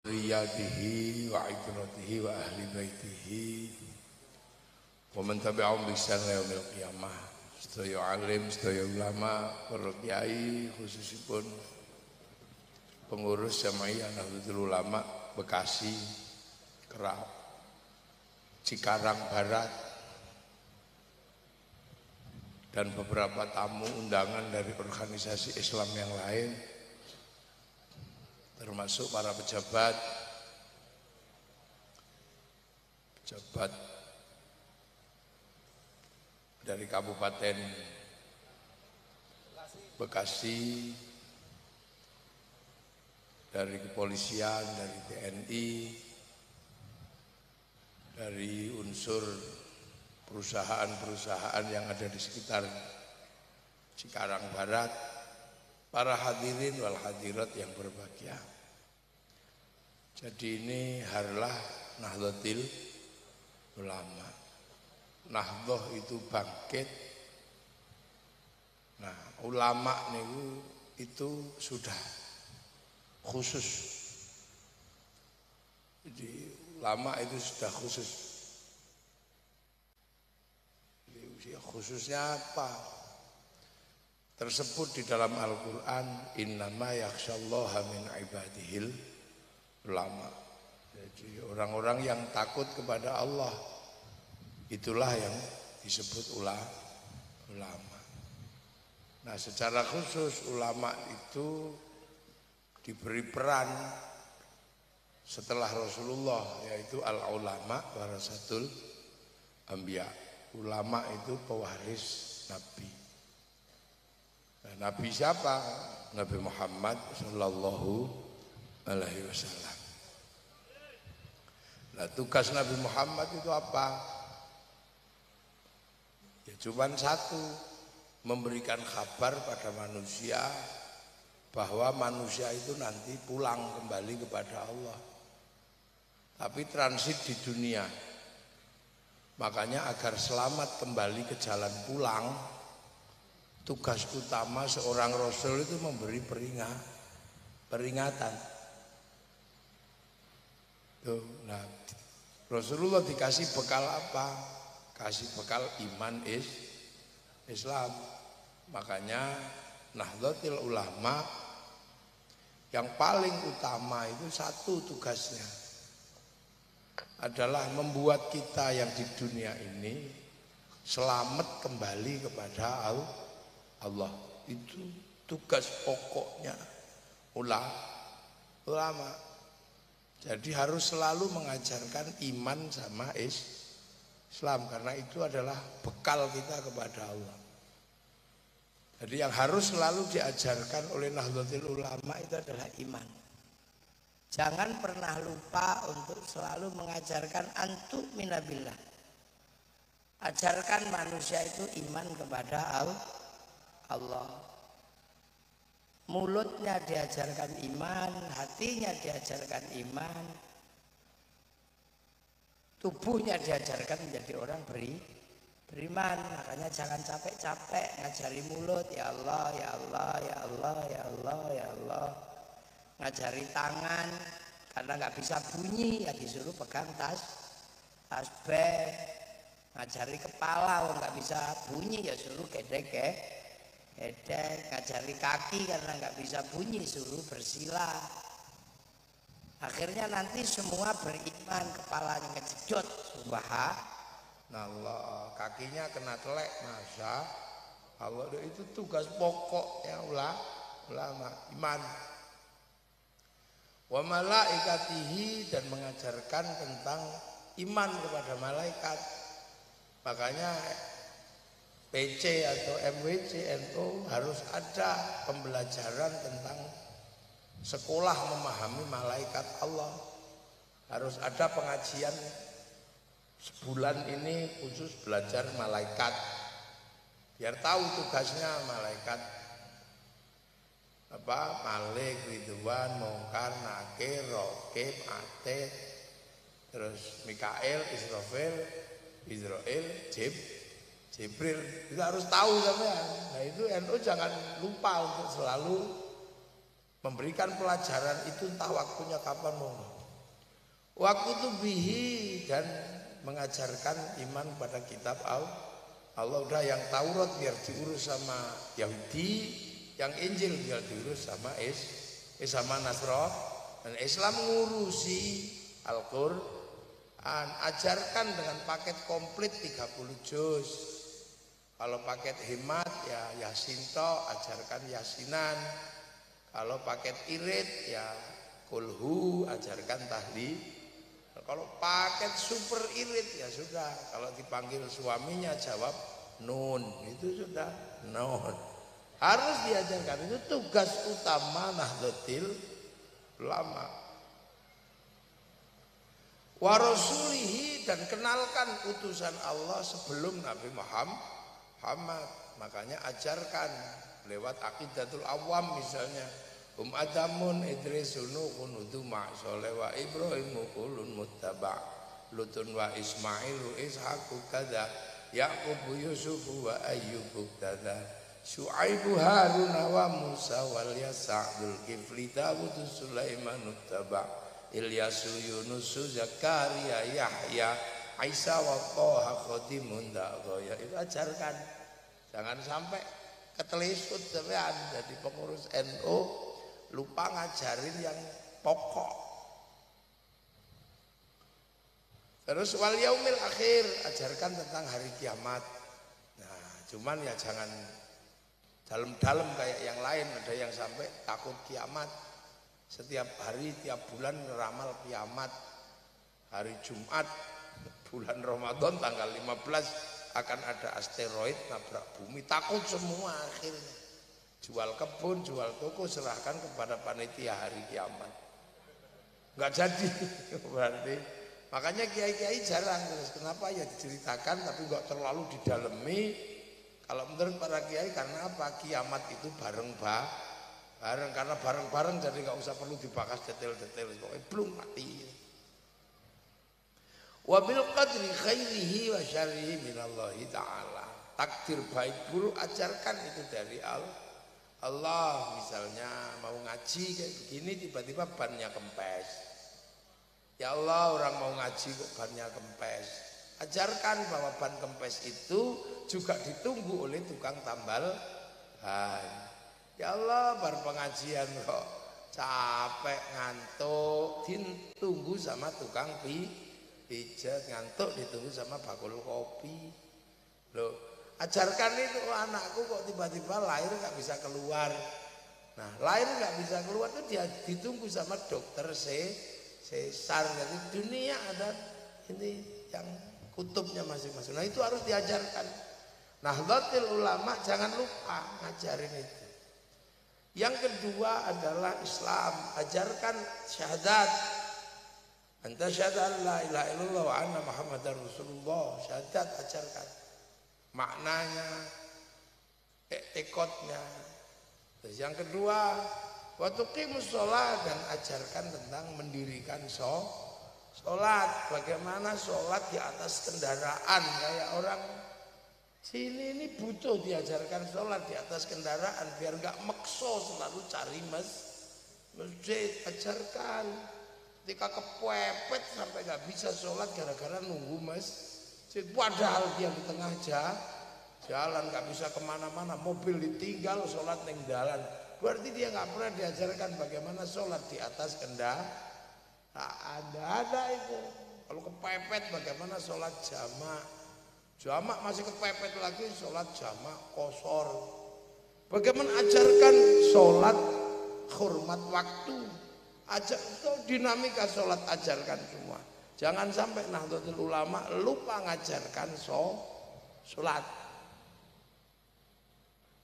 riyadihi wa itratihi wa ahli baitihi wa man tabi'ahum bi ihsan ila yaumil qiyamah. Sedaya alim, sedaya ulama, para kiai, khususipun pengurus Jamaiyah Nahdlatul Ulama Bekasi, Kerap, Cikarang Barat, dan beberapa tamu undangan dari organisasi Islam yang lain, termasuk para pejabat dari Kabupaten Bekasi, dari kepolisian, dari TNI, dari unsur perusahaan-perusahaan yang ada di sekitar Cikarang Barat, para hadirin wal hadirat yang berbahagia. Jadi ini harlah Nahdlatul Ulama. Nahdlah itu bangkit. Nah, ulama niku itu sudah khusus. Jadi ulama itu sudah khusus. Jadi, khususnya apa? Tersebut di dalam Al-Quran, innama yakhsyallaha min ibadihil ulama. Jadi orang-orang yang takut kepada Allah, itulah yang disebut ulama. Nah, secara khusus ulama itu diberi peran setelah Rasulullah, yaitu al-ulama warasatul anbiya. Ulama itu pewaris Nabi. Nah, Nabi siapa? Nabi Muhammad sallallahu alaihi wasallam. Nah, tugas Nabi Muhammad itu apa? Ya cuma satu, memberikan kabar pada manusia bahwa manusia itu nanti pulang kembali kepada Allah. Tapi transit di dunia. Makanya agar selamat kembali ke jalan pulang, tugas utama seorang Rasul itu memberi peringatan. Tuh, nah, Rasulullah dikasih bekal apa? Kasih bekal iman Islam. Makanya Nahdlatul Ulama yang paling utama itu satu tugasnya adalah membuat kita yang di dunia ini selamat kembali kepada Allah. Itu tugas pokoknya ulama. Jadi harus selalu mengajarkan iman sama Islam, karena itu adalah bekal kita kepada Allah. Jadi yang harus selalu diajarkan oleh Nahdlatul Ulama itu adalah iman. Jangan pernah lupa untuk selalu mengajarkan antu minabillah. Ajarkan manusia itu iman kepada Allah. Mulutnya diajarkan iman, hatinya diajarkan iman, tubuhnya diajarkan menjadi orang beriman. Makanya jangan capek-capek ngajari mulut, ya Allah, ya Allah, ya Allah, ya Allah, ya Allah. Ngajari tangan, karena nggak bisa bunyi, ya disuruh pegang tasbih. Ngajari kepala, nggak bisa bunyi, ya suruh gedek. Ngajari kaki karena nggak bisa bunyi, suruh bersila. Akhirnya nanti semua beriman, kepalanya kejedot, subhanallah, kakinya kena telek, masya Allah. Itu tugas pokoknya ulama, iman. Wa malaikatihi, dan mengajarkan tentang iman kepada malaikat. Makanya PC atau MWC NU harus ada pembelajaran tentang sekolah memahami malaikat Allah. Harus ada pengajian sebulan ini khusus belajar malaikat, biar tahu tugasnya malaikat apa, Malik, Ridwan, Mungkar, Nakir, Raqib, Atid, terus Mikail, Israel, Jibril. Itu harus tahu sampean. Nah, itu NU jangan lupa untuk selalu Memberikan pelajaran itu entah waktunya kapan mau. Waktu itu bihi, dan mengajarkan iman pada kitab Allah. Udah yang Taurat biar diurus sama Yahudi, yang Injil biar diurus sama sama Nasrani, dan Islam ngurusi Al-Quran. Ajarkan dengan paket komplit 30 juz. Kalau paket hemat ya Yasinto, ajarkan Yasinan. Kalau paket irit ya kulhu, ajarkan tahlil. Kalau paket super irit ya sudah, kalau dipanggil suaminya jawab nun, itu sudah nun. Harus diajarkan, itu tugas utama Nahdlatul Ulama. Wa rasulihi, dan kenalkan utusan Allah sebelum Nabi Muhammad. Makanya ajarkan lewat Aqidatul Awam misalnya. Adamun Idrisunu kunudu ma'soleh wa Ibrahimu kulun muttaba' Lutun wa Ismailu Ishaku kada Yaqubu Yusufu wa Ayyubu kada Syu'aibu Haruna wa Musa wal Yasa'dul Kifli Dawudu Sulaiman uttaba' Ilyasu Yunusu Zakaria Yahya Isa wa Toha Khodimun Da'goya. Itu ajarkan. Jangan sampai ketelisut sampean jadi pengurus NU lupa ngajarin yang pokok. Terus wal yaumil akhir, ajarkan tentang hari kiamat. Nah, cuman ya jangan dalam-dalam kayak yang lain. Ada yang sampai takut kiamat. Setiap hari, tiap bulan ngeramal kiamat. Hari Jumat, bulan Ramadan tanggal 15 akan ada asteroid nabrak bumi. Takut semua akhirnya. Jual kebun, jual toko, serahkan kepada panitia hari kiamat. Nggak jadi berarti. Makanya kiai-kiai jarang. Terus kenapa ya diceritakan tapi nggak terlalu didalemi. Kalau menurut para kiai, karena apa? Kiamat itu bareng karena bareng jadi nggak usah perlu dibahas detail-detail. Pokoknya belum mati. Wabil qadri khairihi wa syarrihi minallahi ta'ala. Takdir baik buruk ajarkan itu dari Allah. Misalnya mau ngaji kayak begini, tiba-tiba bannya kempes. Ya Allah, orang mau ngaji kok bannya kempes. Ajarkan bahwa ban kempes itu juga ditunggu oleh tukang tambal ban. Ya Allah, bar pengajian kok capek ngantuk, ditunggu sama tukang pijat. Ngantuk ditunggu sama bakul kopi. Loh, ajarkan itu, anakku kok tiba-tiba lahir nggak bisa keluar. Nah, lahir nggak bisa keluar itu dia ditunggu sama dokter sesar. Jadi dunia ada ini yang kutubnya masing-masing. Nah, itu harus diajarkan. Nahdlatul Ulama jangan lupa ngajarin itu. Yang kedua adalah Islam, ajarkan syahadat. Anta syahadat la ilaha illallah wa anna Muhammadar Rasulullah. Syahadat ajarkan. Maknanya, etikotnya. Terus yang kedua, waktu qimus sholat, dan ajarkan tentang mendirikan sholat. Bagaimana sholat di atas kendaraan. Kayak orang sini ini butuh diajarkan sholat di atas kendaraan biar nggak makso selalu cari masjid. Ajarkan. Ketika kepepet sampai nggak bisa sholat gara-gara nunggu padahal dia di tengah jalan nggak bisa kemana-mana, mobil ditinggal, sholat neng jalan. Berarti dia nggak pernah diajarkan bagaimana sholat di atas kendaraan. Ada itu. Kalau kepepet bagaimana sholat jamak masih kepepet lagi, sholat jamak kosor. Bagaimana ajarkan sholat hormat waktu. Ajar itu dinamika sholat, ajarkan semua. Jangan sampai Nahdlatul Ulama lupa ngajarkan sholat.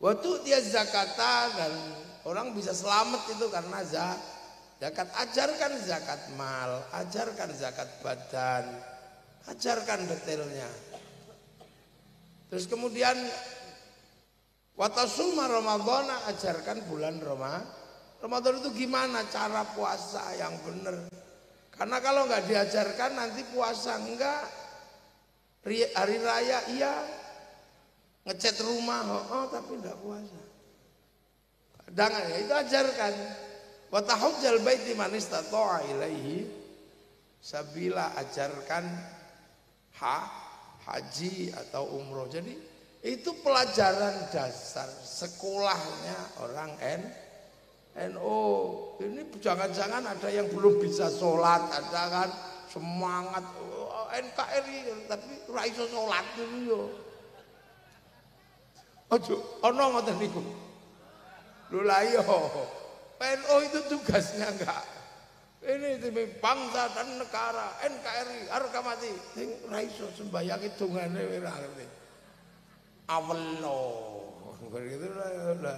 Waktu dia zakatan, dan orang bisa selamat itu karena zakat. Ajarkan zakat mal, ajarkan zakat badan, ajarkan detailnya. Terus kemudian watasuma Ramadan, ajarkan bulan Ramadan itu gimana cara puasa yang benar. Karena kalau nggak diajarkan nanti puasa enggak, hari raya iya, ngecat rumah tapi enggak puasa. Kadang ya itu ajarkan. Wa tahujjal baiti man istata'a ilaihi sabila, ajarkan haji atau umroh. Jadi itu pelajaran dasar sekolahnya orang NU. Ini jangan-jangan ada yang belum bisa sholat, ada kan semangat NKRI tapi ora iso sholat dulu yo. Ojo ana ngoten niku. Lho la iya. NU itu tugasnya enggak. Ini demi bangsa dan negara, NKRI harga mati. Sing ora iso sembayang dongane ora ngerti. Awelo. Begitu lah.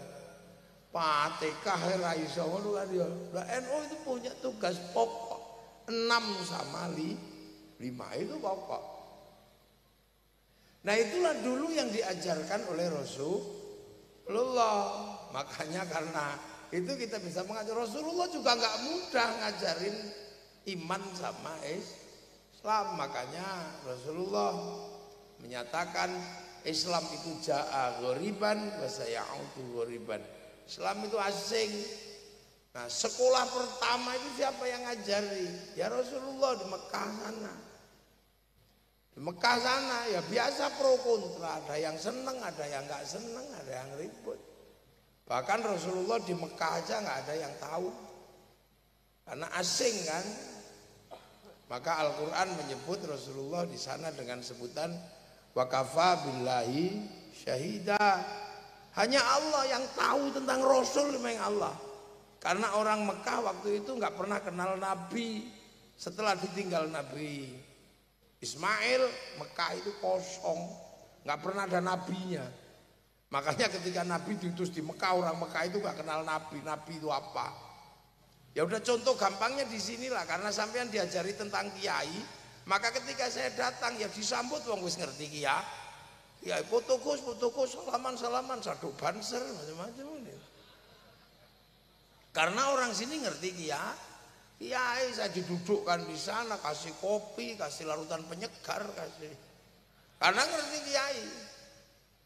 Fatihah ora iso ngono kan ya. Lah NU itu punya tugas pokok 6 sama 5 itu pokok. Nah itulah dulu yang diajarkan oleh Rasulullah. Makanya karena itu kita bisa mengajar. Rasulullah juga nggak mudah ngajarin iman sama Islam. Makanya Rasulullah menyatakan Islam itu ja'a ghoriban wa sayaudu ghoriban. Islam itu asing. Nah sekolah pertama itu siapa yang ngajari? Ya Rasulullah di Mekah sana. Di Mekah sana ya biasa pro kontra, ada yang seneng, ada yang nggak seneng, ada yang ribut. Bahkan Rasulullah di Mekah aja nggak ada yang tahu, karena asing kan. Maka Al-Quran menyebut Rasulullah di sana dengan sebutan wa kafa billahi syahida. Hanya Allah yang tahu tentang Rasul memang Allah. Karena orang Mekah waktu itu nggak pernah kenal Nabi. Setelah ditinggal Nabi Ismail, Mekah itu kosong, nggak pernah ada nabinya. Makanya ketika Nabi diutus di Mekah, orang Mekah itu nggak kenal Nabi. Nabi itu apa? Ya udah contoh gampangnya di sinilah, karena sampean diajari tentang kiai, maka ketika saya datang ya disambut wong wis ngerti kiai. Ya fotokus, salaman, satu banser, macam-macam ini. Karena orang sini ngerti kiai. Kiai saya didudukkan di sana, kasih kopi, kasih larutan penyegar, kasih. Karena ngerti kiai.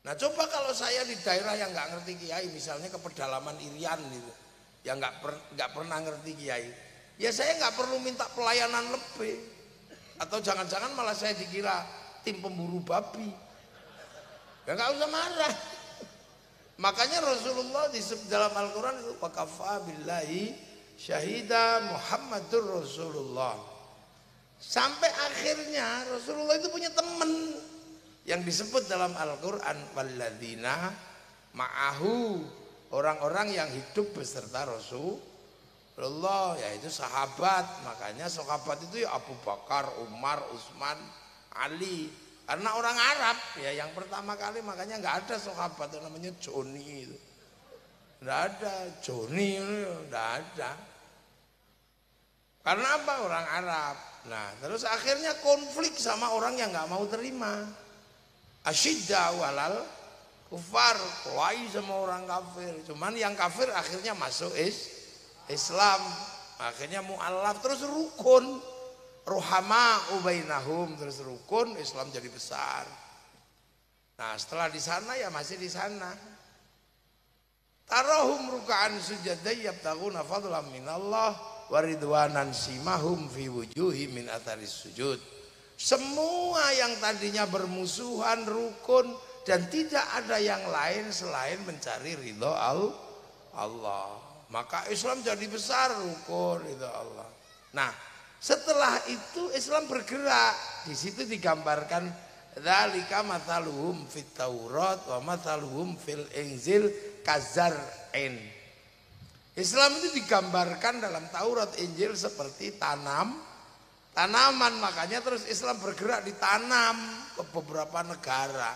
Nah coba kalau saya di daerah yang nggak ngerti kiai, misalnya ke pedalaman Irian gitu, yang nggak pernah ngerti kiai, ya saya nggak perlu minta pelayanan lebih. Atau jangan-jangan malah saya dikira tim pemburu babi. Ya nggak usah marah. Makanya Rasulullah di dalam Al-Quran itu wa kafa billahi syahida Muhammadur Rasulullah. Sampai akhirnya Rasulullah itu punya teman yang disebut dalam Al-Quran walladzina ma'ahu, orang-orang yang hidup beserta Rasulullah, yaitu sahabat. Makanya sahabat itu ya Abu Bakar, Umar, Utsman, Ali. Karena orang Arab ya yang pertama kali, makanya nggak ada sahabat yang namanya Joni itu. Nggak ada Joni, nggak ada. Karena apa? Orang Arab. Nah terus akhirnya konflik sama orang yang nggak mau terima. Asyidda walal kufar, kelahi sama orang kafir. Cuman yang kafir akhirnya masuk Islam. Akhirnya mu'allaf, terus rukun. Ruhama ubainahum, terus rukun, Islam jadi besar. Nah setelah di sana ya masih di sana. Tarahum ruka'an sujadai yabtaguna fadlan minallah waridwanan simahum fi wujuhi min atharis sujud. Semua yang tadinya bermusuhan rukun dan tidak ada yang lain selain mencari ridho Allah. Maka Islam jadi besar, rukun ridho Allah. Nah setelah itu Islam bergerak. Di situ digambarkan dzalika mathaluhum fit Taurat wa mathaluhum fil Injil kazar'in. Islam itu digambarkan dalam Taurat Injil seperti tanaman. Makanya terus Islam bergerak ditanam ke beberapa negara.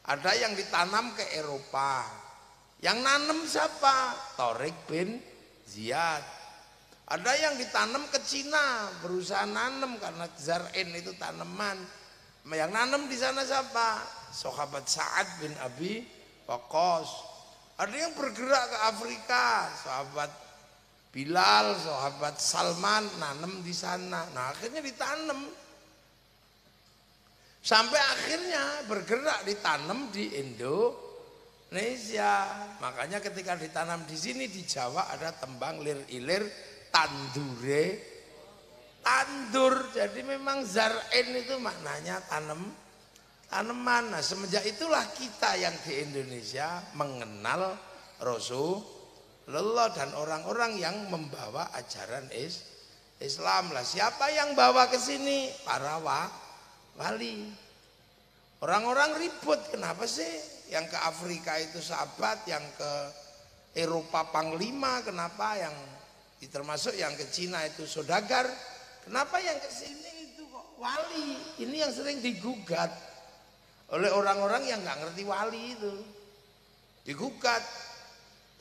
Ada yang ditanam ke Eropa. Yang nanam siapa? Tariq bin Ziyad. Ada yang ditanam ke Cina, berusaha nanam karena zar'in itu tanaman. Yang nanam di sana siapa? Sahabat Sa'ad bin Abi Waqqas. Ada yang bergerak ke Afrika, sahabat Bilal, sahabat Salman nanam di sana. Nah akhirnya ditanam. Sampai akhirnya bergerak ditanam di Indonesia. Makanya ketika ditanam di sini di Jawa ada tembang lir ilir tandure tandur. Jadi memang zar'in itu maknanya tanaman. Nah, semenjak itulah kita yang di Indonesia mengenal Rasulullah dan orang-orang yang membawa ajaran Islam lah. Siapa yang bawa ke sini? Para wali. Orang-orang ribut, kenapa sih? Yang ke Afrika itu sahabat, yang ke Eropa panglima, kenapa? Yang termasuk yang ke Cina itu saudagar. Kenapa yang ke sini itu kok wali? Ini yang sering digugat oleh orang-orang yang nggak ngerti wali itu. Digugat.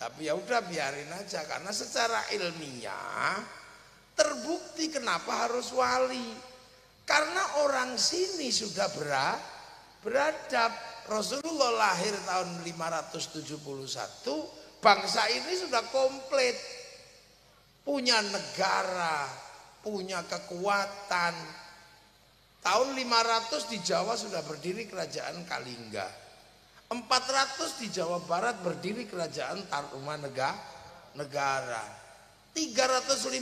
Tapi ya udah biarin aja, karena secara ilmiah terbukti kenapa harus wali. Karena orang sini sudah beradab. Rasulullah lahir tahun 571, bangsa ini sudah komplit. Punya negara, punya kekuatan. Tahun 500 di Jawa sudah berdiri kerajaan Kalingga. 400 di Jawa Barat berdiri kerajaan Tarumanegara. 350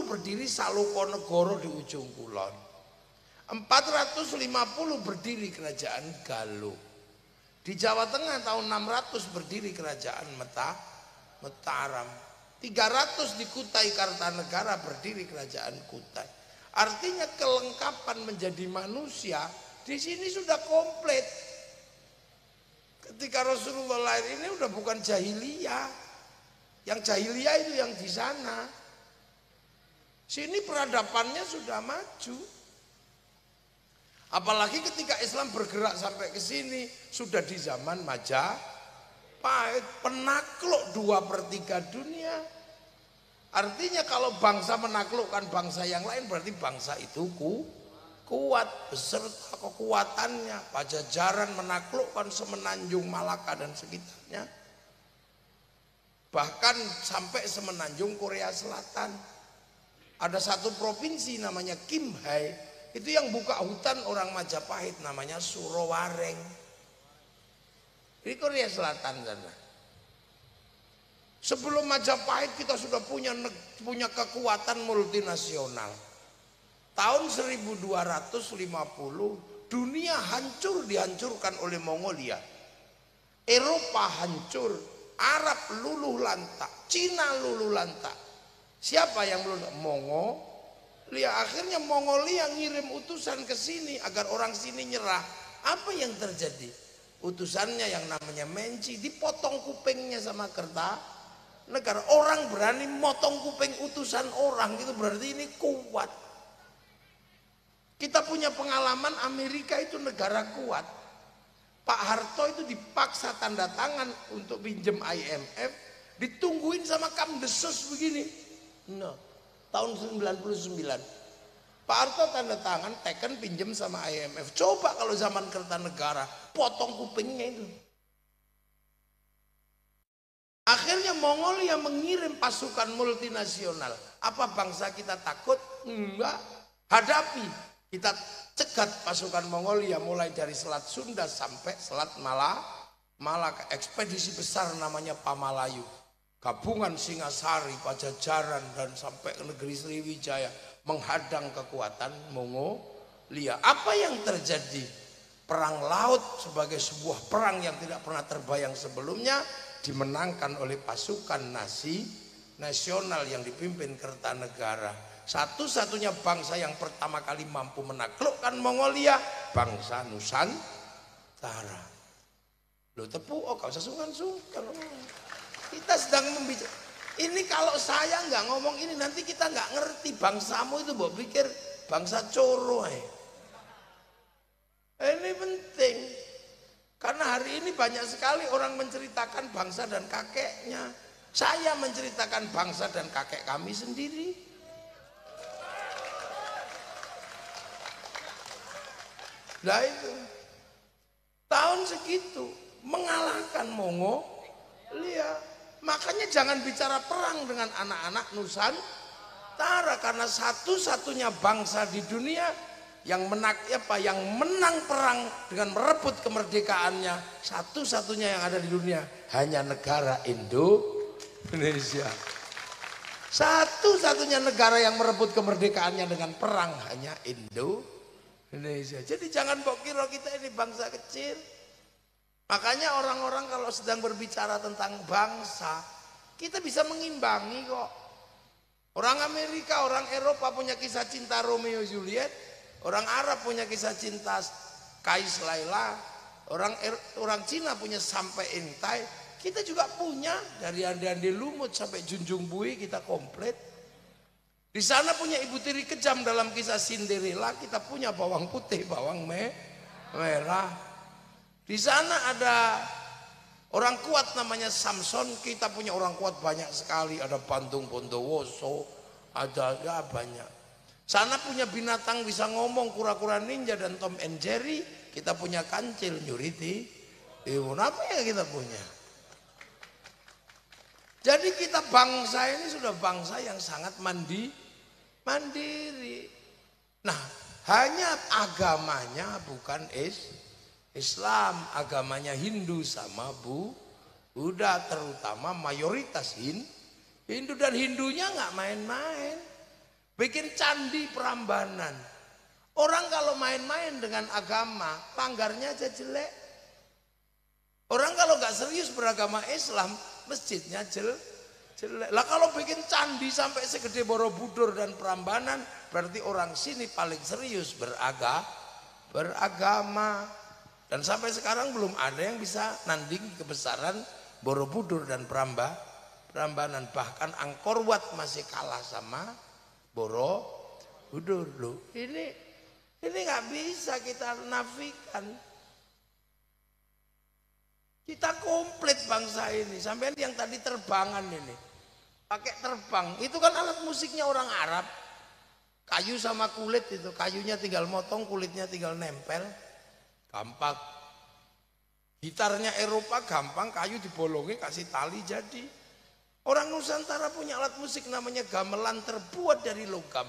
berdiri Salokonegoro di ujung kulon. 450 berdiri kerajaan Galuh. Di Jawa Tengah tahun 600 berdiri kerajaan Mataram. 300 di Kutai Kartanegara berdiri kerajaan Kutai. Artinya kelengkapan menjadi manusia di sini sudah komplit. Ketika Rasulullah lahir ini udah bukan jahiliyah. Yang jahiliyah itu yang di sana. Sini peradabannya sudah maju. Apalagi ketika Islam bergerak sampai ke sini, sudah di zaman Majapahit, penakluk 2/3 dunia. Artinya kalau bangsa menaklukkan bangsa yang lain, berarti bangsa itu kuat beserta kekuatannya. Pajajaran menaklukkan semenanjung Malaka dan sekitarnya, bahkan sampai semenanjung Korea Selatan. Ada satu provinsi namanya Kimhae, itu yang buka hutan orang Majapahit, namanya Surowareng. Di Korea Selatan sana. Sebelum Majapahit kita sudah punya kekuatan multinasional. Tahun 1250 dunia dihancurkan oleh Mongolia. Eropa hancur, Arab luluh lantak, Cina luluh lantak. Siapa yang luluh? Mongolia. Akhirnya Mongolia ngirim utusan ke sini agar orang sini nyerah. Apa yang terjadi? Utusannya yang namanya Menci dipotong kupingnya sama Kertanegara. Orang berani motong kuping utusan orang, itu berarti ini kuat. Kita punya pengalaman, Amerika itu negara kuat. Pak Harto itu dipaksa tanda tangan untuk pinjem IMF, ditungguin sama Kamdesus begini. Nah, tahun 99. Pak Harto tanda tangan, teken pinjem sama IMF. Coba kalau zaman Kertanegara, potong kupingnya itu. Akhirnya Mongolia mengirim pasukan multinasional. Apa bangsa kita takut? Enggak. Hadapi. Kita cegat pasukan Mongolia mulai dari Selat Sunda sampai Selat Malaka. Ekspedisi besar namanya Pamalayu. Gabungan Singasari, Pajajaran dan sampai ke negeri Sriwijaya menghadang kekuatan Mongolia. Apa yang terjadi? Perang laut sebagai sebuah perang yang tidak pernah terbayang sebelumnya dimenangkan oleh pasukan nasional yang dipimpin Kertanegara. Satu-satunya bangsa yang pertama kali mampu menaklukkan Mongolia, bangsa Nusantara. Loh tepuk, gak usah sungkan-sungkan. Kita sedang membicarakan. Ini kalau saya nggak ngomong ini nanti kita nggak ngerti. Bangsamu itu bawa pikir bangsa coro. Ini penting. Karena hari ini banyak sekali orang menceritakan bangsa dan kakeknya. Saya menceritakan bangsa dan kakek kami sendiri. Nah itu tahun segitu mengalahkan Mongolia. Makanya jangan bicara perang dengan anak-anak Nusantara, karena satu-satunya bangsa di dunia yang menang perang dengan merebut kemerdekaannya satu-satunya yang ada di dunia hanya negara Indonesia. Satu-satunya negara yang merebut kemerdekaannya dengan perang hanya Indonesia. Jadi jangan mbok kira kita ini bangsa kecil. Makanya orang-orang kalau sedang berbicara tentang bangsa, kita bisa mengimbangi kok. Orang Amerika, orang Eropa punya kisah cinta Romeo Juliet, orang Arab punya kisah cinta Kais Laila, orang Cina punya Sampai Intai, kita juga punya dari Andi-Andi Lumut sampai Junjung Bui kita komplit. Di sana punya Ibu Tiri Kejam dalam kisah Cinderella, kita punya bawang putih, bawang merah. Di sana ada orang kuat namanya Samson, kita punya orang kuat banyak sekali, ada Bandung Bondowoso, ada ya banyak. Sana punya binatang bisa ngomong, kura-kura ninja dan Tom and Jerry, kita punya kancil nyuriti. Apa yang kita punya? Jadi kita bangsa ini sudah bangsa yang sangat mandiri. Nah, hanya agamanya bukan Islam, agamanya Hindu sama Buddha, terutama mayoritas Hindu, dan Hindunya nggak main-main, bikin candi Prambanan. Orang kalau main-main dengan agama, panggarnya aja jelek. Orang kalau nggak serius beragama Islam, masjidnya jelek. Lah kalau bikin candi sampai segede Borobudur dan Prambanan, berarti orang sini paling serius beragama. Dan sampai sekarang belum ada yang bisa nanding kebesaran Borobudur dan Prambanan. Bahkan Angkor Wat masih kalah sama Borobudur. Loh, ini nggak bisa kita nafikan. Kita komplit bangsa ini. Sampai yang tadi terbangan ini, pakai terbang, itu kan alat musiknya orang Arab. Kayu sama kulit itu, kayunya tinggal motong, kulitnya tinggal nempel. Gampang. Gitarnya Eropa gampang, kayu dibolongin kasih tali jadi. Orang Nusantara punya alat musik namanya gamelan terbuat dari logam.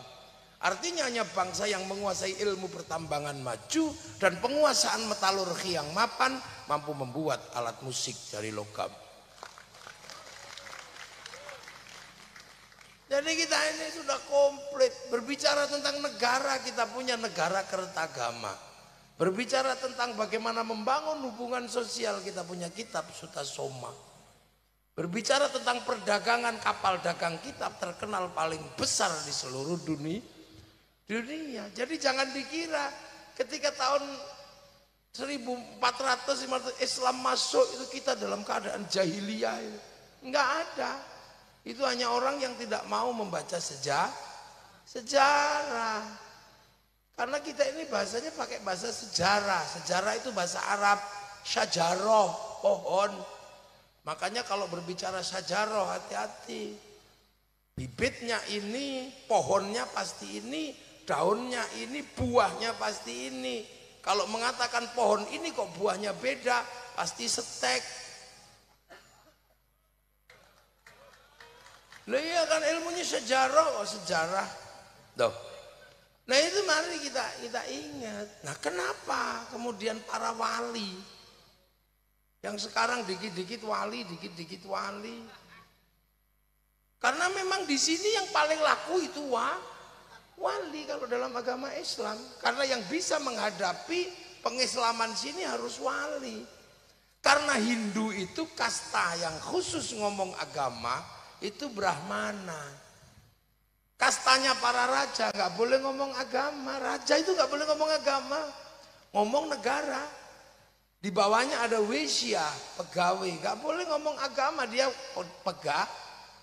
Artinya hanya bangsa yang menguasai ilmu pertambangan maju dan penguasaan metalurgi yang mapan mampu membuat alat musik dari logam. Jadi kita ini sudah komplit. Berbicara tentang negara, kita punya negara Kertagama. Berbicara tentang bagaimana membangun hubungan sosial, kita punya kitab Sutasoma. Berbicara tentang perdagangan, kapal dagang kita terkenal paling besar di seluruh dunia. Jadi jangan dikira ketika tahun 1400-500 Islam masuk itu kita dalam keadaan jahiliyah. Enggak ada. Itu hanya orang yang tidak mau membaca sejarah. Karena kita ini bahasanya pakai bahasa sejarah. Sejarah itu bahasa Arab. Syajaroh, pohon. Makanya kalau berbicara syajaroh, hati-hati. Bibitnya ini, pohonnya pasti ini, daunnya ini, buahnya pasti ini. Kalau mengatakan pohon ini kok buahnya beda, pasti setek. Lah iya kan ilmunya sejarah, sejarah. Tuh. Nah itu mari kita ingat. Nah kenapa kemudian para wali yang sekarang dikit-dikit wali, dikit-dikit wali? Karena memang di sini yang paling laku itu wali kalau dalam agama Islam. Karena yang bisa menghadapi pengislaman sini harus wali. Karena Hindu itu kasta yang khusus ngomong agama itu Brahmana. Kastanya para raja nggak boleh ngomong agama. Raja itu nggak boleh ngomong agama, ngomong negara. Di bawahnya ada Wesya, pegawai, nggak boleh ngomong agama, dia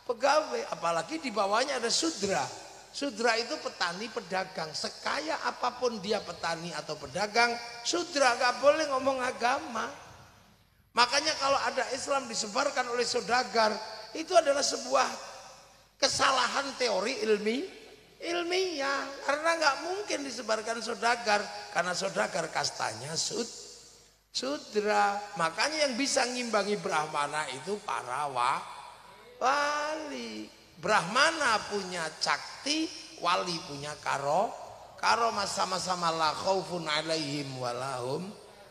pegawai. Apalagi di bawahnya ada Sudra. Sudra itu petani pedagang. Sekaya apapun dia petani atau pedagang, Sudra nggak boleh ngomong agama. Makanya kalau ada Islam disebarkan oleh saudagar, itu adalah sebuah kesalahan teori ilmiah, karena nggak mungkin disebarkan saudagar, karena saudagar kastanya Sudra. Makanya yang bisa ngimbangi Brahmana itu para wali. Brahmana punya cakti, wali punya karomah sama-sama la khaufun alaihim walahum.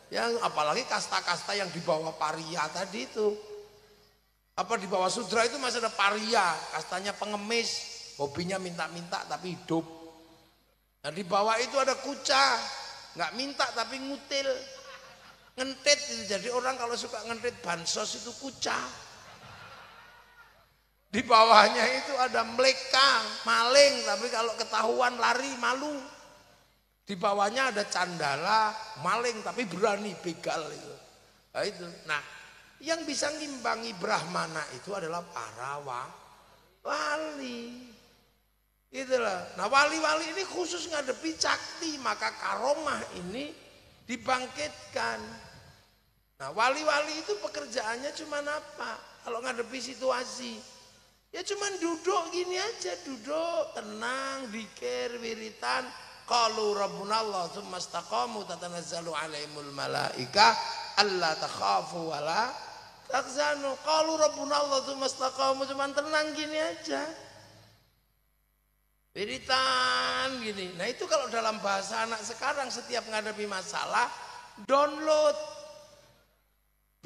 Yang apalagi kasta-kasta yang di bawah paria tadi itu. Apa di bawah sudra itu masih ada paria, kastanya pengemis, hobinya minta-minta tapi hidup. Nah di bawah itu ada kuca, nggak minta tapi ngutil, ngentit itu. Jadi orang kalau suka ngentit bansos itu kuca. Di bawahnya itu ada mleka, maling, tapi kalau ketahuan lari malu. Di bawahnya ada candala, maling tapi berani, begal itu. Nah, itu. Nah, yang bisa ngimbangi Brahmana itu adalah para wali. Itulah. Nah, wali-wali ini khusus ngadepi cakti, maka karomah ini dibangkitkan. Nah, wali-wali itu pekerjaannya cuma apa? Kalau ngadepi situasi, ya cuma duduk gini aja, duduk tenang, zikir, wiritan. Qalu rabbuna Allah tsumma istaqamu tatanazzalu alaihimul malaikah alla takhafu wala tahzanu. Qalu rabbuna Allah tsumma istaqamu, cuma tenang gini aja. Wiritan gini. Nah, itu kalau dalam bahasa anak sekarang setiap menghadapi masalah download,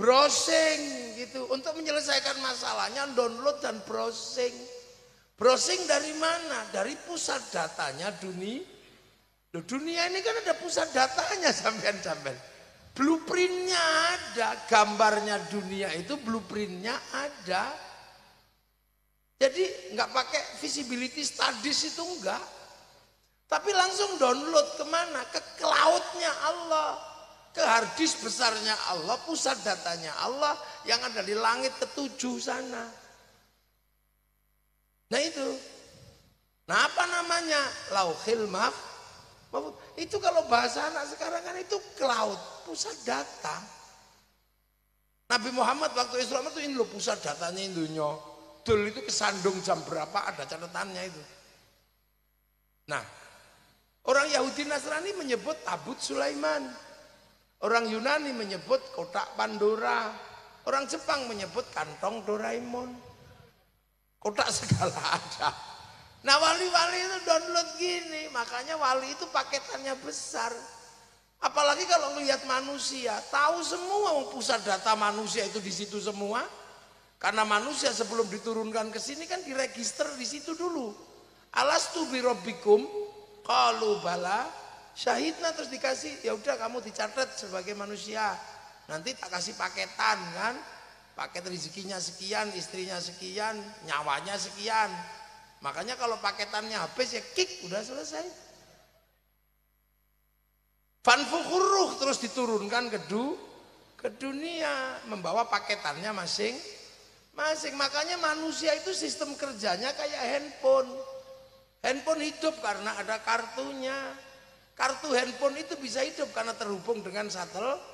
browsing gitu. Untuk menyelesaikan masalahnya download dan browsing. Browsing dari mana? Dari pusat datanya dunia. Loh, dunia ini kan ada pusat datanya sampean-sampean. Blueprintnya ada, gambarnya dunia itu blueprintnya ada. Jadi nggak pakai visibility studies itu enggak. Tapi langsung download kemana? Ke cloudnya Allah. Ke hard disk besarnya Allah, pusat datanya Allah yang ada di langit ketujuh sana. Nah itu. Nah apa namanya? Lauhil mahfuz. Itu kalau bahasa anak sekarang kan itu cloud, pusat data. Nabi Muhammad waktu Isra itu ini loh pusat datanya Indonya. Dul itu kesandung jam berapa ada catatannya itu. Nah, orang Yahudi Nasrani menyebut tabut Sulaiman. Orang Yunani menyebut kotak Pandora. Orang Jepang menyebut kantong Doraemon. Kotak segala ada. Nah wali-wali itu download gini, makanya wali itu paketannya besar. Apalagi kalau melihat manusia, tahu semua pusat data manusia itu di situ semua. Karena manusia sebelum diturunkan ke sini kan diregister di situ dulu. Alastu birabbikum qalu bala syahidna, terus dikasih ya udah kamu dicatat sebagai manusia. Nanti tak kasih paketan kan? Paket rezekinya sekian, istrinya sekian, nyawanya sekian. Makanya kalau paketannya habis ya kick, udah selesai. Fanfukuruh terus diturunkan ke dunia membawa paketannya masing-masing. Makanya manusia itu sistem kerjanya kayak handphone. Handphone hidup karena ada kartunya. Kartu handphone itu bisa hidup karena terhubung dengan satelit.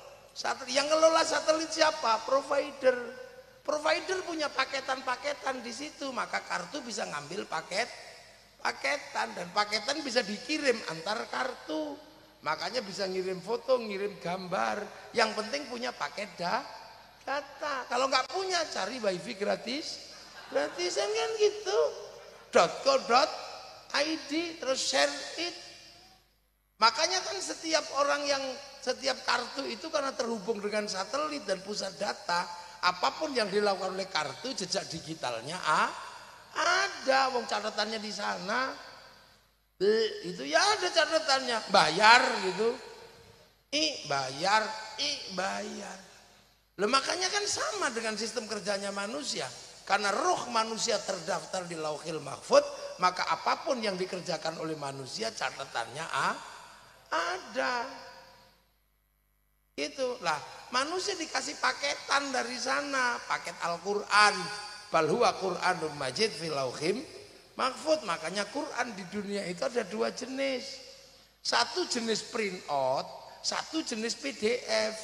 Yang ngelola satelit siapa? Provider. Provider punya paketan-paketan di situ, maka kartu bisa ngambil paketan dan paketan bisa dikirim antar kartu. Makanya bisa ngirim foto, ngirim gambar. Yang penting punya paket data. Kalau nggak punya cari wifi gratisan kan gitu. .co.id terus share it. Makanya kan setiap kartu itu karena terhubung dengan satelit dan pusat data. Apapun yang dilakukan oleh kartu, jejak digitalnya ada, wong catatannya di sana. Itu ya ada catatannya, bayar gitu. Bayar. Loh, makanya kan sama dengan sistem kerjanya manusia. Karena roh manusia terdaftar di Lauhil Mahfuz, maka apapun yang dikerjakan oleh manusia catatannya ada. Itulah manusia dikasih paketan dari sana, paket Al-Quran, bal huwa Qur'anun Majid fil Lauhil Mahfuz. Makanya Quran di dunia itu ada dua jenis. Satu jenis print out, satu jenis PDF.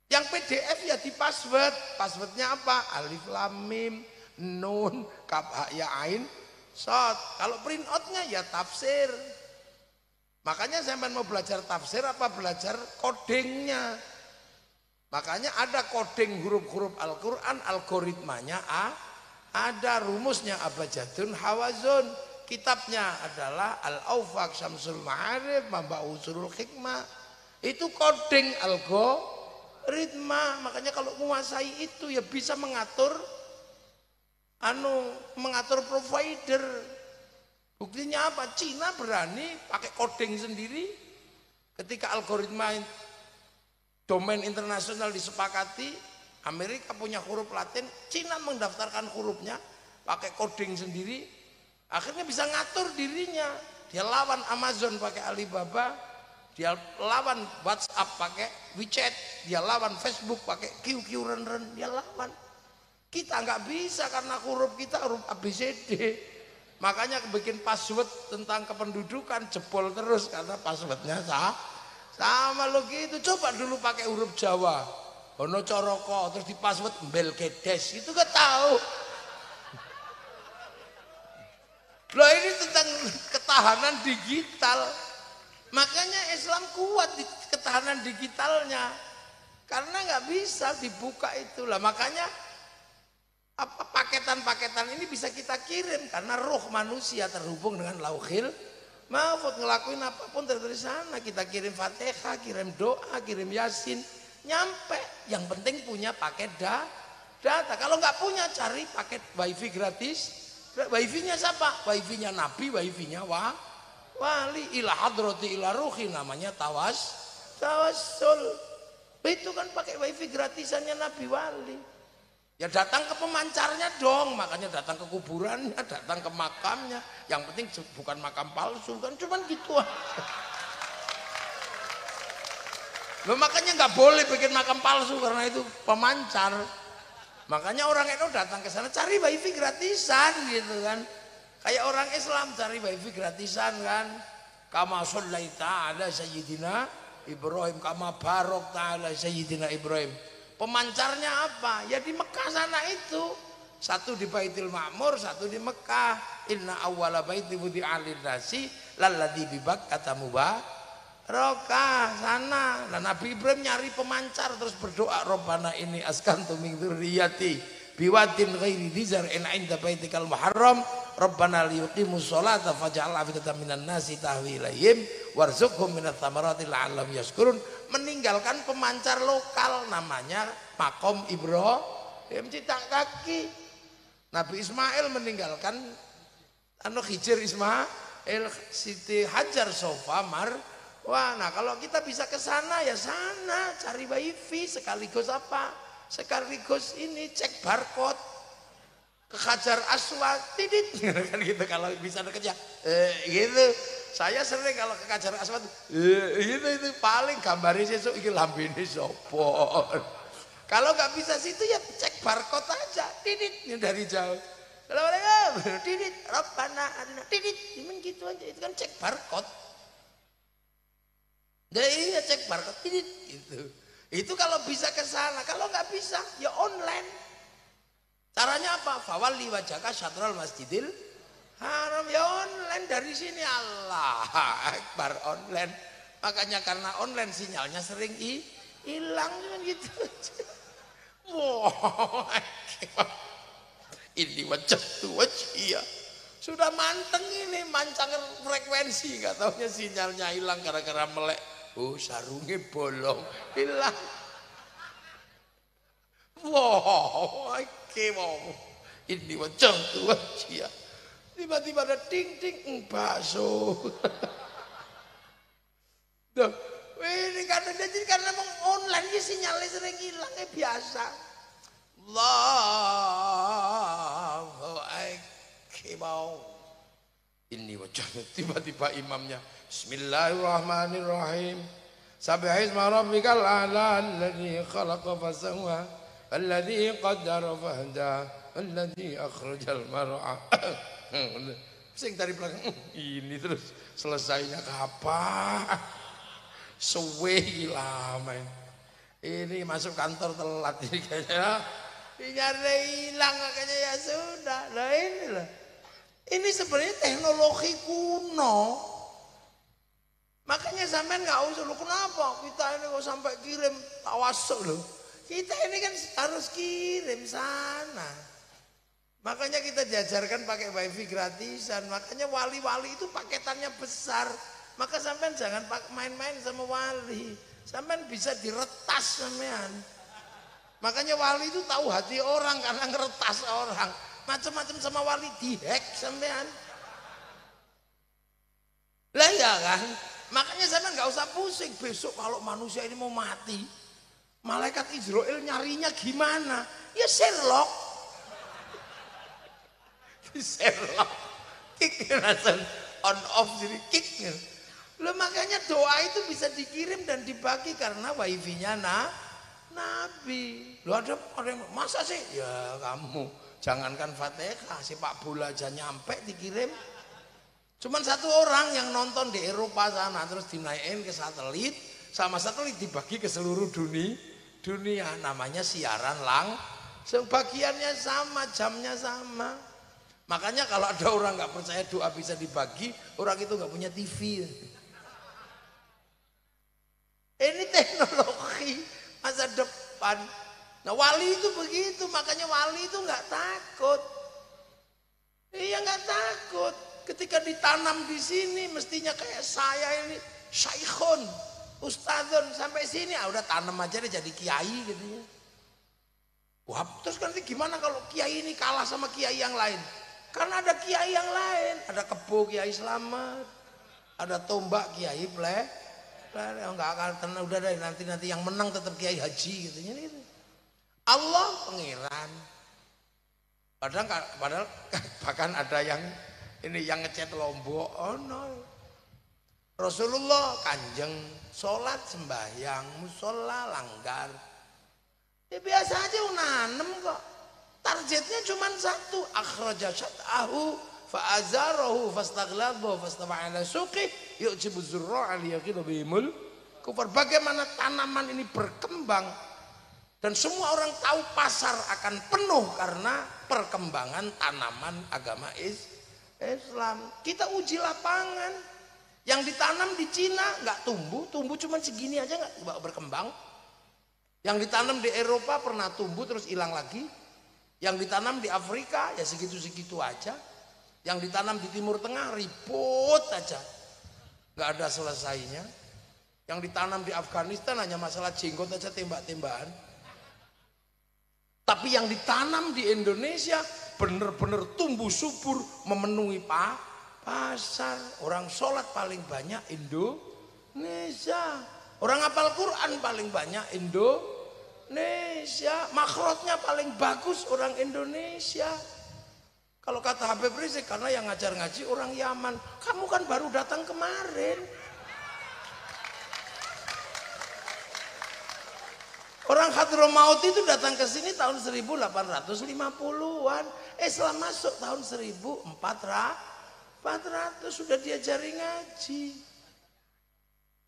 Yang PDF ya di password. Passwordnya apa? Alif lam mim, nun, kaf ha ya ain, shad. Kalau print outnya ya tafsir. Makanya saya mau belajar tafsir apa belajar codingnya. Makanya ada coding huruf-huruf Al-Quran, algoritmanya ada rumusnya abjadun hawazun, kitabnya adalah Al-Awfaq Syamsul Ma'arif Mamba Usulul Hikmah. Itu coding algoritma. Makanya kalau menguasai itu ya bisa mengatur mengatur provider. Buktinya apa? Cina berani pakai coding sendiri. Ketika algoritma domain internasional disepakati, Amerika punya huruf Latin, Cina mendaftarkan hurufnya pakai coding sendiri. Akhirnya bisa ngatur dirinya. Dia lawan Amazon pakai Alibaba, dia lawan WhatsApp pakai WeChat, dia lawan Facebook pakai QQ Ren, dia lawan. Kita nggak bisa karena huruf kita huruf ABCD. Makanya bikin password tentang kependudukan jebol terus karena passwordnya sama lo gitu. Coba dulu pakai huruf Jawa, Hono Coroko, terus di password Belgedes, itu gak tahu. Loh ini tentang ketahanan digital. Makanya Islam kuat di ketahanan digitalnya, karena nggak bisa dibuka itulah. Makanya apa paketan-paketan ini bisa kita kirim karena roh manusia terhubung dengan lauhil mahfuz, ngelakuin apapun dari sana. Kita kirim Fatihah, kirim doa, kirim Yasin, nyampe. Yang penting punya paket data. Kalau nggak punya cari paket wifi gratis. Wifi-nya siapa? Wifi-nya Nabi, wifi-nya wali. Ila hadrati ila ruhi, namanya tawassul. Itu kan pakai wifi gratisannya Nabi wali. Ya datang ke pemancarnya dong, makanya datang ke kuburannya, datang ke makamnya. Yang penting bukan makam palsu kan, cuman gitu aja. Loh, makanya nggak boleh bikin makam palsu karena itu pemancar. Makanya orang itu datang ke sana cari wifi gratisan gitu kan. Kayak orang Islam cari wifi gratisan kan. Kama shallaita ala sayyidina Ibrahim, kama barokta ala sayyidina Ibrahim. Pemancarnya apa? Ya di Mekah sana itu. Satu di Baitul Ma'mur, satu di Mekah. Inna awwala baiti wudi'a lin-nasi lalladzi bi Bakkah mubarakah sana. Nah, Nabi Ibrahim nyari pemancar terus berdoa, Rabbana inni askantu min dzurriyyati biwadin ghairi dzi zar'in 'inda baitikal muharram Rabbana liyuqimus sholata faj'al afidatan minan nasi tahwi ilaihim warzuqhum minats tsamarati la'allahum yashkurun. Meninggalkan pemancar lokal namanya Makom Ibrahim Cita Kaki. Nabi Ismail meninggalkan Hijr Ismail Siti Hajar Sofa Marwah. Nah kalau kita bisa ke sana ya sana cari wifi sekaligus apa? Sekaligus ini cek barcode ke Hajar Aswad tidit kan gitu kalau bisa dekatnya gitu. Saya sering kalau ke Hajar Aswad itu paling gambarnya sesuk iki lambene sapa. Kalau nggak bisa situ ya cek barcode aja tidit dari jauh. Assalamualaikum tidit Rabbana adina tidit cuman gitu aja, itu kan cek barcode. Nah, iya cek barcode tidit gitu. Itu kalau bisa ke sana, kalau nggak bisa ya online. Caranya apa? Fawalli wajhaka syatral masjidil haram, ya online dari sini. Allah Akbar online. Makanya karena online sinyalnya sering hilang cuman gitu. Wow, ini wajah wajah sudah manteng ini mancang frekuensi, nggak taunya sinyalnya hilang gara-gara melek. Oh sarungnya bolong hilang. Wow, wow. Ini wajah wajah. Tiba-tiba ada ting-ting bakso. Duh, ini karena memang online ini sinyalnya sering hilang biasa. Allahu Akbar. Ini wajahnya tiba-tiba imamnya Bismillahirrahmanirrahim. Sabbihisma rabbikal a'la alladzi khalaqa fasawwa alladzi qaddara fahda alladzi akhrajal mar'a. Sing dari belakang ini terus selesainya kapan? Suwe lama ini masuk kantor telat ini kayaknya. Nyari hilang makanya ya sudah. Lah inilah. Ini sebenarnya teknologi kuno. Makanya sampean nggak usah lu kenapa kita ini kok sampai kirim tawassul loh. Kita ini kan harus kirim sana. Makanya kita diajarkan pakai wifi gratisan. Makanya wali-wali itu paketannya besar. Maka sampean jangan main-main sama wali. Sampean bisa diretas sampean. Makanya wali itu tahu hati orang karena ngeretas orang. Macam-macam sama wali dihack sampean. Lah ya kan? Makanya sampean nggak usah pusing. Besok kalau manusia ini mau mati, malaikat Israel nyarinya gimana? Ya Sherlock. Sherlock. Kick langsung on off jadi kick. Loh makanya doa itu bisa dikirim dan dibagi karena wifi-nya Nabi. Loh ada yang masa sih? Ya kamu jangankan Fatihah, sepak bola aja nyampe dikirim. Cuman satu orang yang nonton di Eropa sana terus dinaikin ke satelit, sama satelit dibagi ke seluruh dunia. Namanya siaran sebagiannya sama, jamnya sama. Makanya kalau ada orang nggak percaya doa bisa dibagi, orang itu nggak punya TV. Ini teknologi masa depan. Nah wali itu begitu, makanya wali itu nggak takut. Iya nggak takut. Ketika ditanam di sini, mestinya kayak saya ini syaikhun, ustadzun sampai sini, udah tanam aja deh jadi kiai gitu ya. Wah, terus nanti gimana kalau kiai ini kalah sama kiai yang lain? Karena ada kiai yang lain, ada kebo kiai selamat, ada tombak kiai nggak akan tenang, udah deh nanti yang menang tetap kiai haji gitu. Allah pengiran. Padahal bahkan ada yang ini yang ngecet Lombok, oh no. Rasulullah kanjeng sholat sembahyang musola langgar. Ya biasa aja nanem kok. Targetnya cuma satu, akhraja syat'ahu fa'azarahu fastaghlabhu fastama'ala suqih yu'jibu zurra'a liyaqidu bihimul kufar. Bagaimana tanaman ini berkembang dan semua orang tahu pasar akan penuh karena perkembangan tanaman agama Islam. Kita uji lapangan. Yang ditanam di Cina nggak tumbuh cuma segini aja nggak berkembang. Yang ditanam di Eropa pernah tumbuh terus hilang lagi. Yang ditanam di Afrika ya segitu-segitu aja. Yang ditanam di Timur Tengah ribut aja, nggak ada selesainya. Yang ditanam di Afghanistan hanya masalah jenggot aja tembak-tembakan. Tapi yang ditanam di Indonesia benar-benar tumbuh subur memenuhi pasar. Orang sholat paling banyak Indonesia, orang hafal Quran paling banyak Indonesia, makhrajnya paling bagus orang Indonesia. Kalau kata Habib Rizik, karena yang ngajar ngaji orang Yaman. Kamu kan baru datang kemarin. Orang Hadramaut itu datang ke sini tahun 1850-an. Islam masuk tahun 1400 sudah diajari ngaji.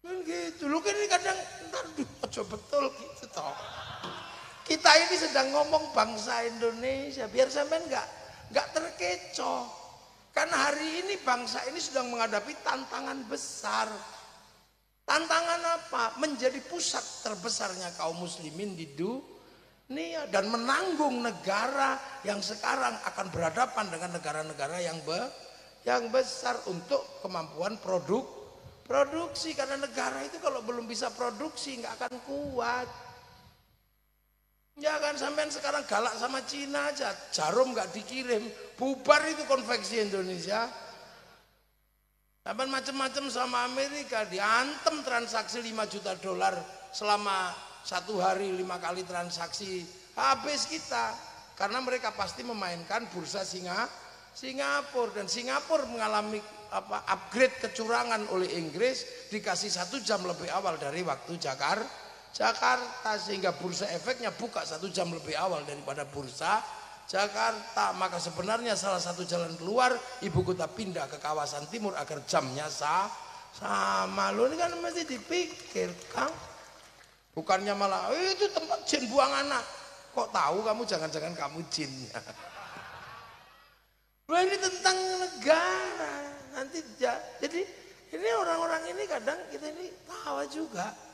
Gitu. Lu kan ini kadang betul gitu toh. Kita ini sedang ngomong bangsa Indonesia biar sampean enggak terkecoh. Karena hari ini bangsa ini sedang menghadapi tantangan besar. Tantangan apa? Menjadi pusat terbesarnya kaum muslimin di dunia dan menanggung negara yang sekarang akan berhadapan dengan negara-negara yang besar untuk kemampuan produksi. Karena negara itu kalau belum bisa produksi nggak akan kuat. Ya kan sampean sekarang galak sama Cina aja, jarum nggak dikirim, bubar itu konveksi Indonesia. Sampai macam-macam sama Amerika, diantem transaksi 5 juta dolar selama 1 hari 5 kali transaksi, habis kita. Karena mereka pasti memainkan bursa Singapura dan Singapura mengalami upgrade kecurangan oleh Inggris, dikasih 1 jam lebih awal dari waktu Jakarta sehingga bursa efeknya buka 1 jam lebih awal daripada bursa Jakarta. Maka sebenarnya salah satu jalan keluar ibu kota pindah ke kawasan timur agar jamnya sama. Lo ini kan mesti dipikir Kang, bukannya malah itu tempat jin buang anak. Kok tahu kamu? Jangan-jangan kamu jinnya. Lo ini tentang negara nanti. Jadi ini orang-orang ini kadang kita ini tawa juga.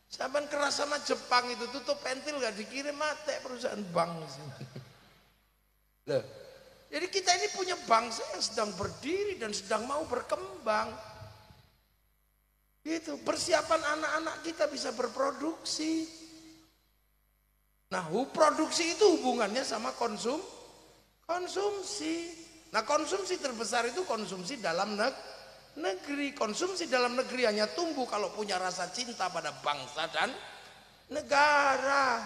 Sampai keras sama Jepang itu tutup pentil gak dikirim mati perusahaan bank. Loh, Jadi kita ini punya bangsa yang sedang berdiri dan sedang mau berkembang. Gitu, persiapan anak-anak kita bisa berproduksi. Nah, produksi itu hubungannya sama konsumsi. Nah, konsumsi terbesar itu konsumsi dalam negeri. Konsumsi dalam negeri hanya tumbuh kalau punya rasa cinta pada bangsa dan negara.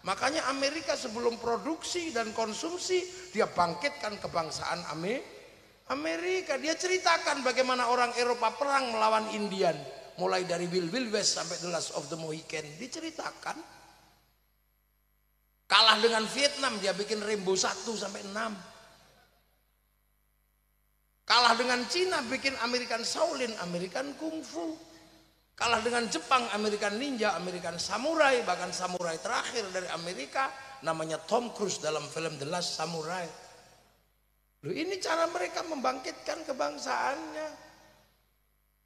Makanya Amerika sebelum produksi dan konsumsi, dia bangkitkan kebangsaan Amerika. Dia ceritakan bagaimana orang Eropa perang melawan Indian, mulai dari Wild West sampai The Last of the Mohican. Diceritakan. Kalah dengan Vietnam, dia bikin Rainbow 1 sampai 6. Kalah dengan Cina, bikin American Shaolin, American Kung Fu. Kalah dengan Jepang, American Ninja, American Samurai, bahkan samurai terakhir dari Amerika namanya Tom Cruise dalam film The Last Samurai. Loh, ini cara mereka membangkitkan kebangsaannya.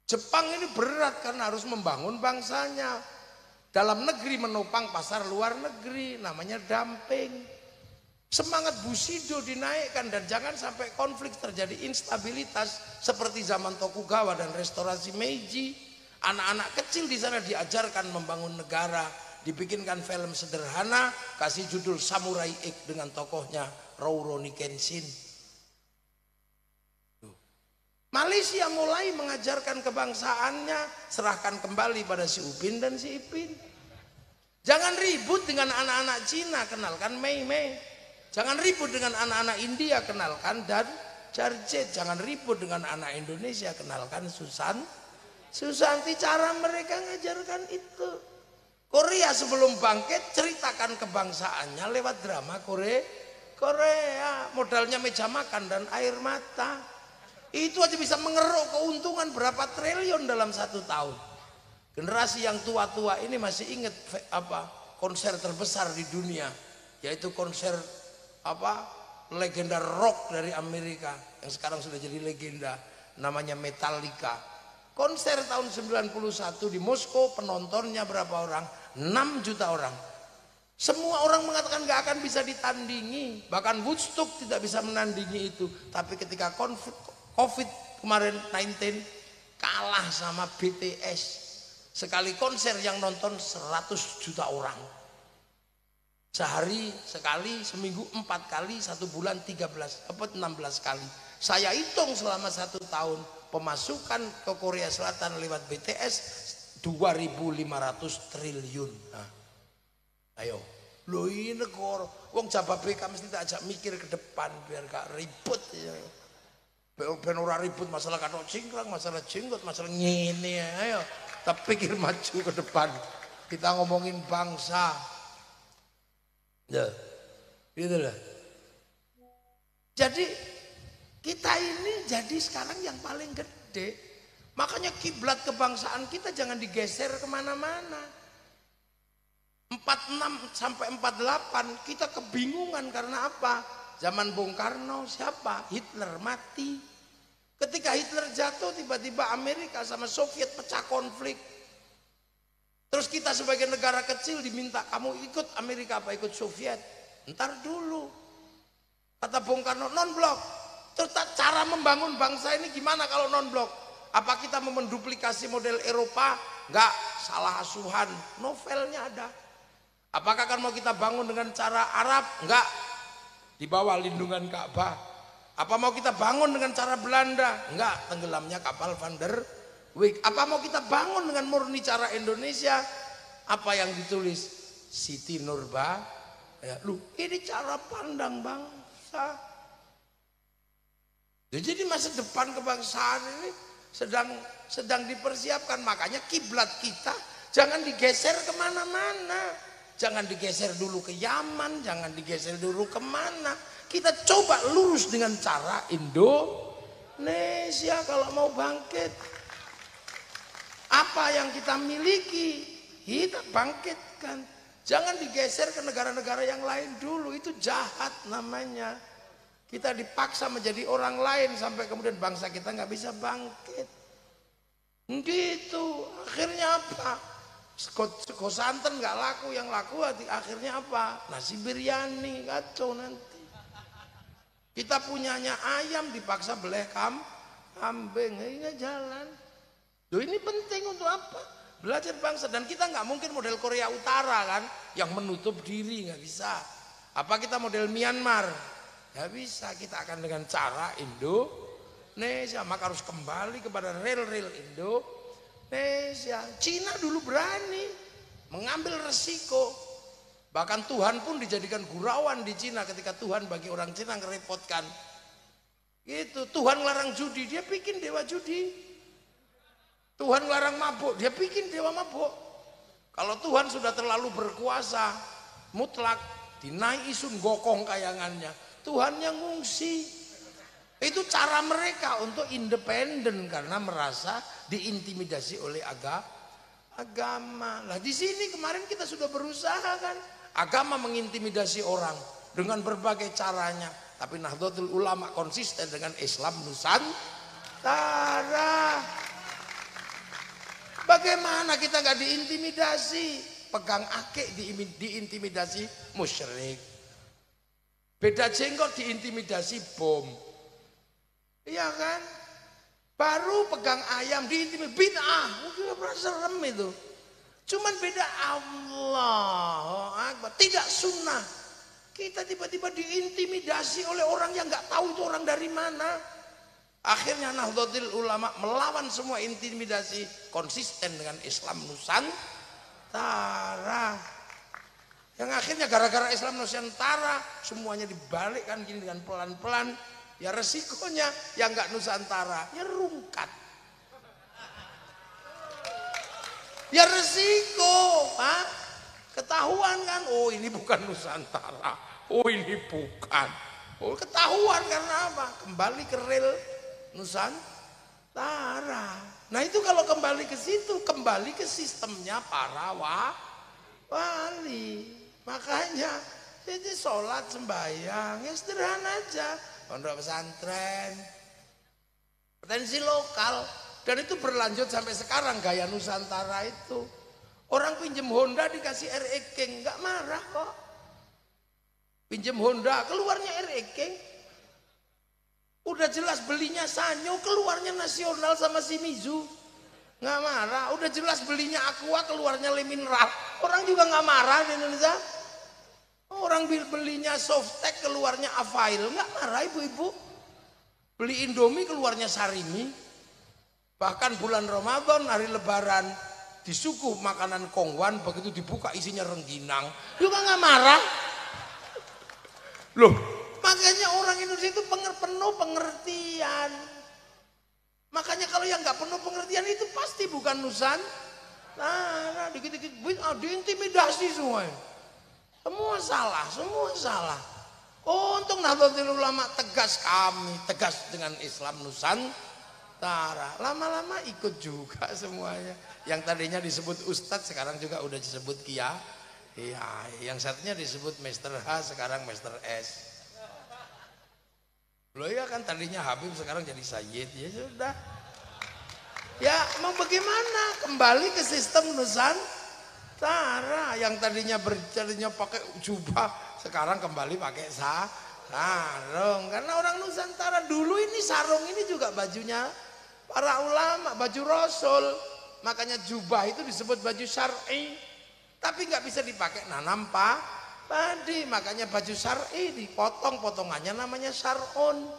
Jepang ini berat karena harus membangun bangsanya. Dalam negeri menopang pasar luar negeri, namanya dumping. Semangat Bushido dinaikkan dan jangan sampai konflik terjadi instabilitas seperti zaman Tokugawa dan restorasi Meiji. Anak-anak kecil di sana diajarkan membangun negara, dibikinkan film sederhana, kasih judul Samurai X dengan tokohnya Rurouni Kenshin. Malaysia mulai mengajarkan kebangsaannya, serahkan kembali pada si Upin dan si Ipin. Jangan ribut dengan anak-anak Cina, kenalkan Mei Mei. Jangan ribut dengan anak-anak India, kenalkan Jarjet. Jangan ribut dengan anak Indonesia, kenalkan Susanti. Cara mereka ngajarkan itu. Korea sebelum bangkit ceritakan kebangsaannya lewat drama Korea. Modalnya meja makan dan air mata. Itu aja bisa mengeruk keuntungan berapa triliun dalam 1 tahun. Generasi yang tua-tua ini masih ingat konser terbesar di dunia, yaitu konser legenda rock dari Amerika yang sekarang sudah jadi legenda, namanya Metallica. Konser tahun 91 di Moskow, penontonnya berapa orang? 6 juta orang. Semua orang mengatakan gak akan bisa ditandingi. Bahkan Woodstock tidak bisa menandingi itu. Tapi ketika COVID kemarin 19 kalah sama BTS. Sekali konser yang nonton 100 juta orang. Sehari sekali, seminggu 4 kali, 1 bulan 16 kali. Saya hitung selama 1 tahun. Pemasukan ke Korea Selatan lewat BTS 2.500 triliun. Nah, ayo, lo ini negara, wong Jawa BK mesti tak ajak mikir ke depan biar gak ribut. Ya. Ben ora ribut masalah katok cingkrang, masalah jenggot, masalah ngene. Ayo, kita pikir maju ke depan. Kita ngomongin bangsa. Ya, gitu lah. Jadi kita ini jadi sekarang yang paling gede. Makanya kiblat kebangsaan kita jangan digeser kemana-mana. 46 sampai 48 kita kebingungan karena apa? Zaman Bung Karno siapa? Hitler mati. Ketika Hitler jatuh tiba-tiba Amerika sama Soviet pecah konflik. Terus kita sebagai negara kecil diminta kamu ikut Amerika apa ikut Soviet? Ntar dulu. Kata Bung Karno non-blok. Terus cara membangun bangsa ini gimana kalau non-blok? Apa kita mau menduplikasi model Eropa? Enggak, salah asuhan. Novelnya ada. Apakah kan mau kita bangun dengan cara Arab? Enggak, di bawah lindungan Ka'bah. Apa mau kita bangun dengan cara Belanda? Enggak, tenggelamnya kapal Van der Wijk. Apa mau kita bangun dengan murni cara Indonesia? Apa yang ditulis Siti Nurba? Ya, ini cara pandang bangsa. Jadi masa depan kebangsaan ini sedang dipersiapkan. Makanya kiblat kita jangan digeser kemana-mana. Jangan digeser dulu ke Yaman, jangan digeser dulu kemana. Kita coba lurus dengan cara Indonesia kalau mau bangkit. Apa yang kita miliki, kita bangkitkan. Jangan digeser ke negara-negara yang lain dulu, itu jahat namanya. Kita dipaksa menjadi orang lain sampai kemudian bangsa kita nggak bisa bangkit. Gitu, akhirnya apa? Sego santan nggak laku, yang laku akhirnya apa? Nasi biryani, kacau nanti. Kita punyanya ayam dipaksa beleh kambing, nggak jalan. Loh ini penting untuk apa? Belajar bangsa. Dan kita nggak mungkin model Korea Utara kan, yang menutup diri, nggak bisa. Apa kita model Myanmar? Nggak bisa. Kita akan dengan cara Indonesia. Maka harus kembali kepada real-real Indonesia. Cina dulu berani mengambil resiko. Bahkan Tuhan pun dijadikan gurauan di Cina ketika Tuhan bagi orang Cina ngerepotkan. Gitu. Tuhan larang judi, dia bikin dewa judi. Tuhan larang mabuk, dia bikin dewa mabuk. Kalau Tuhan sudah terlalu berkuasa, mutlak, dinaik isun gokong kayangannya. Tuhan yang ngungsi. Itu cara mereka untuk independen karena merasa diintimidasi oleh agama. Lah di sini kemarin kita sudah berusaha kan. Agama mengintimidasi orang dengan berbagai caranya. Tapi Nahdlatul Ulama konsisten dengan Islam Nusantara. Bagaimana kita gak diintimidasi? Pegang akik diintimidasi musyrik. Beda jenggot diintimidasi bom. Iya kan? Baru pegang ayam diintimidasi bid'ah. Udah serem itu. Cuman beda Allah Akbar, tidak sunnah. Kita tiba-tiba diintimidasi oleh orang yang nggak tahu itu orang dari mana. Akhirnya Nahdlatul Ulama melawan semua intimidasi, konsisten dengan Islam Nusantara. Yang akhirnya gara-gara Islam Nusantara semuanya dibalikkan gini dengan pelan-pelan. Ya resikonya yang nggak Nusantara, ya rungkat. Ya resiko, ketahuan kan, oh ini bukan Nusantara, oh ini bukan, oh ketahuan karena apa? Kembali ke real Nusantara. Nah itu kalau kembali ke situ, kembali ke sistemnya para wali. Makanya jadi sholat sembahyang ya sederhana aja, pondok pesantren, potensi lokal. Dan itu berlanjut sampai sekarang gaya Nusantara itu. Orang pinjem Honda dikasih RE King, nggak marah kok. Pinjem Honda, keluarnya RE King. Udah jelas belinya Sanyo, keluarnya Nasional sama Shimizu. Nggak marah. Udah jelas belinya Aqua, keluarnya Le Mineral. Orang juga nggak marah di Indonesia. Orang belinya Softtek, keluarnya Avail. Nggak marah ibu-ibu. Beli Indomie, keluarnya Sarimi. Bahkan bulan Ramadan hari lebaran disuguh makanan kongwan, begitu dibuka isinya rengginang juga nggak marah loh. Makanya orang Indonesia itu penuh pengertian. Makanya kalau yang nggak penuh pengertian itu pasti bukan Nusantara. Dikit-dikit diintimidasi semua salah. Untung Nahdlatul Ulama tegas, kami tegas dengan Islam Nusantara. Lama-lama ikut juga semuanya. Yang tadinya disebut Ustadz sekarang juga udah disebut Kiai. Yang satunya disebut Mr. H sekarang Mr. S. Loh ya kan tadinya Habib sekarang jadi Sayyid. Ya sudah. Ya mau bagaimana? Kembali ke sistem Nusantara. Yang tadinya pakai jubah sekarang kembali pakai sarung. Karena orang Nusantara dulu ini sarung ini juga bajunya para ulama, baju Rasul. Makanya jubah itu disebut baju syar'i. Tapi nggak bisa dipakai nanam padi. Makanya baju syar'i dipotong, potongannya namanya syar'un.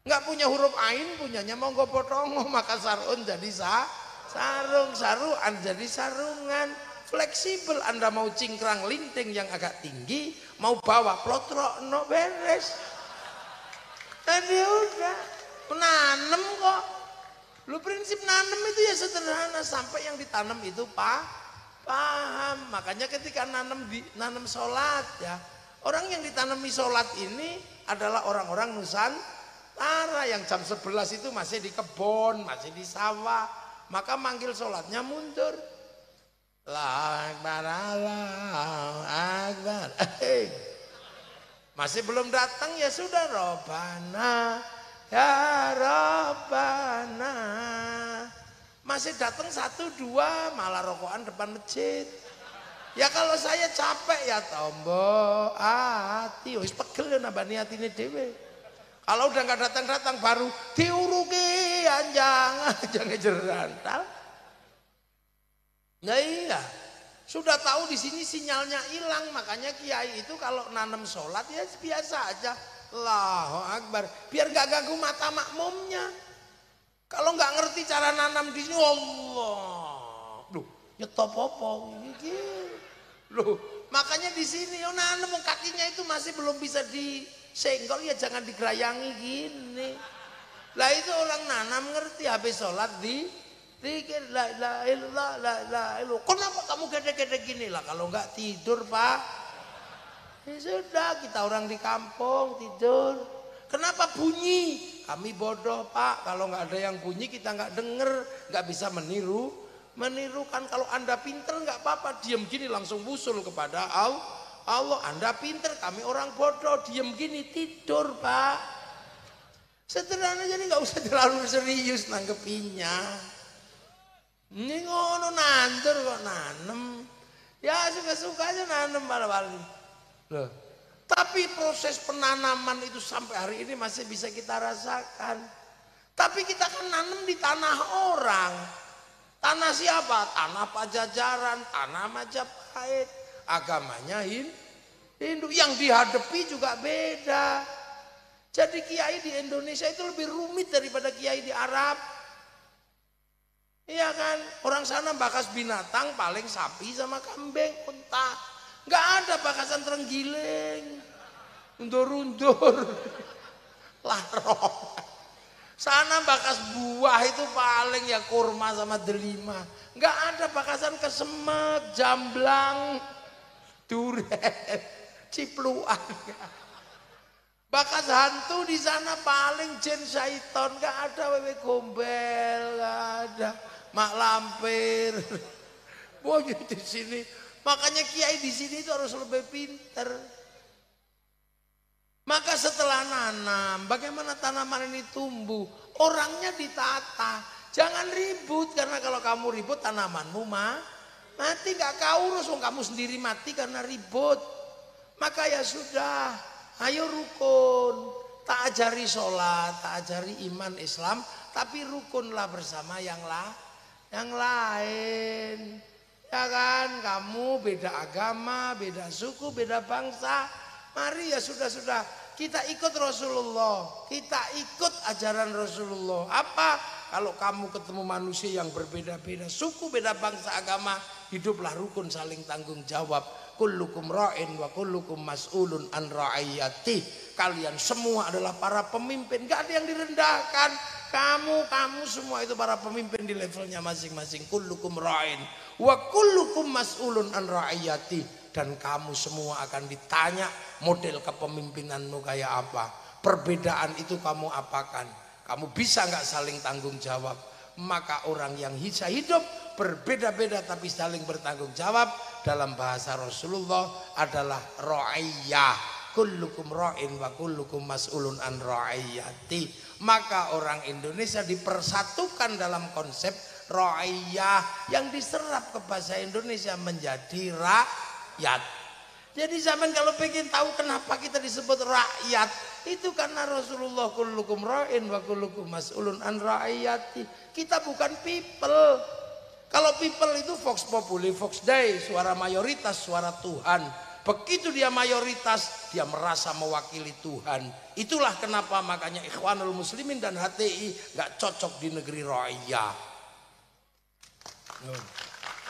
Nggak punya huruf ain, punyanya monggo potongo. Maka syar'un jadi sarung, saruan jadi sarungan. Fleksibel, Anda mau cingkrang linting yang agak tinggi, mau bawa plotrok no beres. Tadi udah menanam kok. Lu prinsip nanam itu ya sederhana, sampai yang ditanam itu paham. Makanya ketika nanam sholat ya, orang yang ditanami sholat ini adalah orang-orang Nusantara yang jam 11 itu masih di kebun, masih di sawah. Maka manggil sholatnya mundur. Allahu Akbar, Allahu Akbar. Masih belum datang ya sudah, Robbana ya Robbana. Masih datang 1, 2 malah rokokan depan masjid. Ya kalau saya capek ya tombo hati, wis pegel ya nambani atine dhewe. Kalau udah nggak datang-datang baru diuruki anjang jerantal. Nah iya, sudah tahu di sini sinyalnya hilang, makanya kiai itu kalau nanam sholat ya biasa aja, Allahu Akbar, biar nggak ganggu mata makmumnya. Kalau nggak ngerti cara nanam di sini, Allah, loh, nyetop apa ini, loh, makanya di sini, nanam kakinya itu masih belum bisa disenggol ya jangan digerayangi gini. Lah itu orang nanam ngerti, habis sholat dikir la ilaha illallah la ilaha illallah. Kenapa kamu gede-gede gini lah? Kalau nggak tidur Pak, ya sudah kita orang di kampung tidur. Kenapa bunyi? Kami bodoh Pak, kalau nggak ada yang bunyi kita nggak denger, nggak bisa menirukan. Kalau Anda pinter nggak apa-apa, diem gini langsung wusul kepada Allah. Anda pinter, kami orang bodoh, diem gini tidur Pak. Sederhana, jadi nggak usah terlalu serius nanggepinnya. Ini ngono nandur kok nanem, ya suka-suka aja nanem bal-bali. Loh. Tapi proses penanaman itu sampai hari ini masih bisa kita rasakan. Tapi kita kan nanam di tanah orang. Tanah siapa? Tanah Pajajaran, tanah Majapahit. Agamanya Hindu. Yang dihadapi juga beda. Jadi kiai di Indonesia itu lebih rumit daripada kiai di Arab. Iya kan? Orang sana bakas binatang paling sapi sama kambing, unta. Nggak ada bakasan terenggiling, undur-undur, larong. Sana bakas buah itu paling ya kurma sama delima. Nggak ada bakasan kesemek, jamblang, durian, cipluan. Bakas hantu di sana paling jin syaiton, nggak ada wewe gombel, nggak ada mak lampir. Boy di sini, makanya kiai di sini itu harus lebih pinter. Maka setelah nanam, bagaimana tanaman ini tumbuh? Orangnya ditata, jangan ribut karena kalau kamu ribut tanamanmu mati, nggak kau urus, kamu sendiri mati karena ribut. Maka ya sudah, ayo rukun, tak ajari sholat, tak ajari iman Islam, tapi rukunlah bersama yang lain. Ya kan, kamu beda agama, beda suku, beda bangsa. Mari ya sudah, kita ikut Rasulullah, kita ikut ajaran Rasulullah. Apa? Kalau kamu ketemu manusia yang berbeda-beda suku, beda bangsa, agama, hiduplah rukun saling tanggung jawab. Kullukum ra'in wa kullukum mas'ulun an ra'iyati. Kalian semua adalah para pemimpin, gak ada yang direndahkan. Kamu semua itu para pemimpin di levelnya masing-masing. Kullukum ra'in wa kullukum mas'ulun an ra'iyati. Dan kamu semua akan ditanya model kepemimpinanmu kayak apa. Perbedaan itu kamu apakan. Kamu bisa nggak saling tanggung jawab. Maka orang yang bisa hidup berbeda-beda tapi saling bertanggung jawab, dalam bahasa Rasulullah adalah ra'iyah. Kullukum ra'in wa kullukum mas'ulun an ra'iyati. Maka orang Indonesia dipersatukan dalam konsep ra'iyah yang diserap ke bahasa Indonesia menjadi rakyat. Jadi zaman kalau pengen tahu kenapa kita disebut rakyat, itu karena Rasulullah kullukum ra'in wa kullukum mas'ulun an ra'iyati. Kita bukan people. Kalau people itu vox populi, vox dei, suara mayoritas, suara Tuhan. Begitu dia mayoritas, dia merasa mewakili Tuhan. Itulah kenapa makanya Ikhwanul Muslimin dan HTI gak cocok di negeri ra'iyah.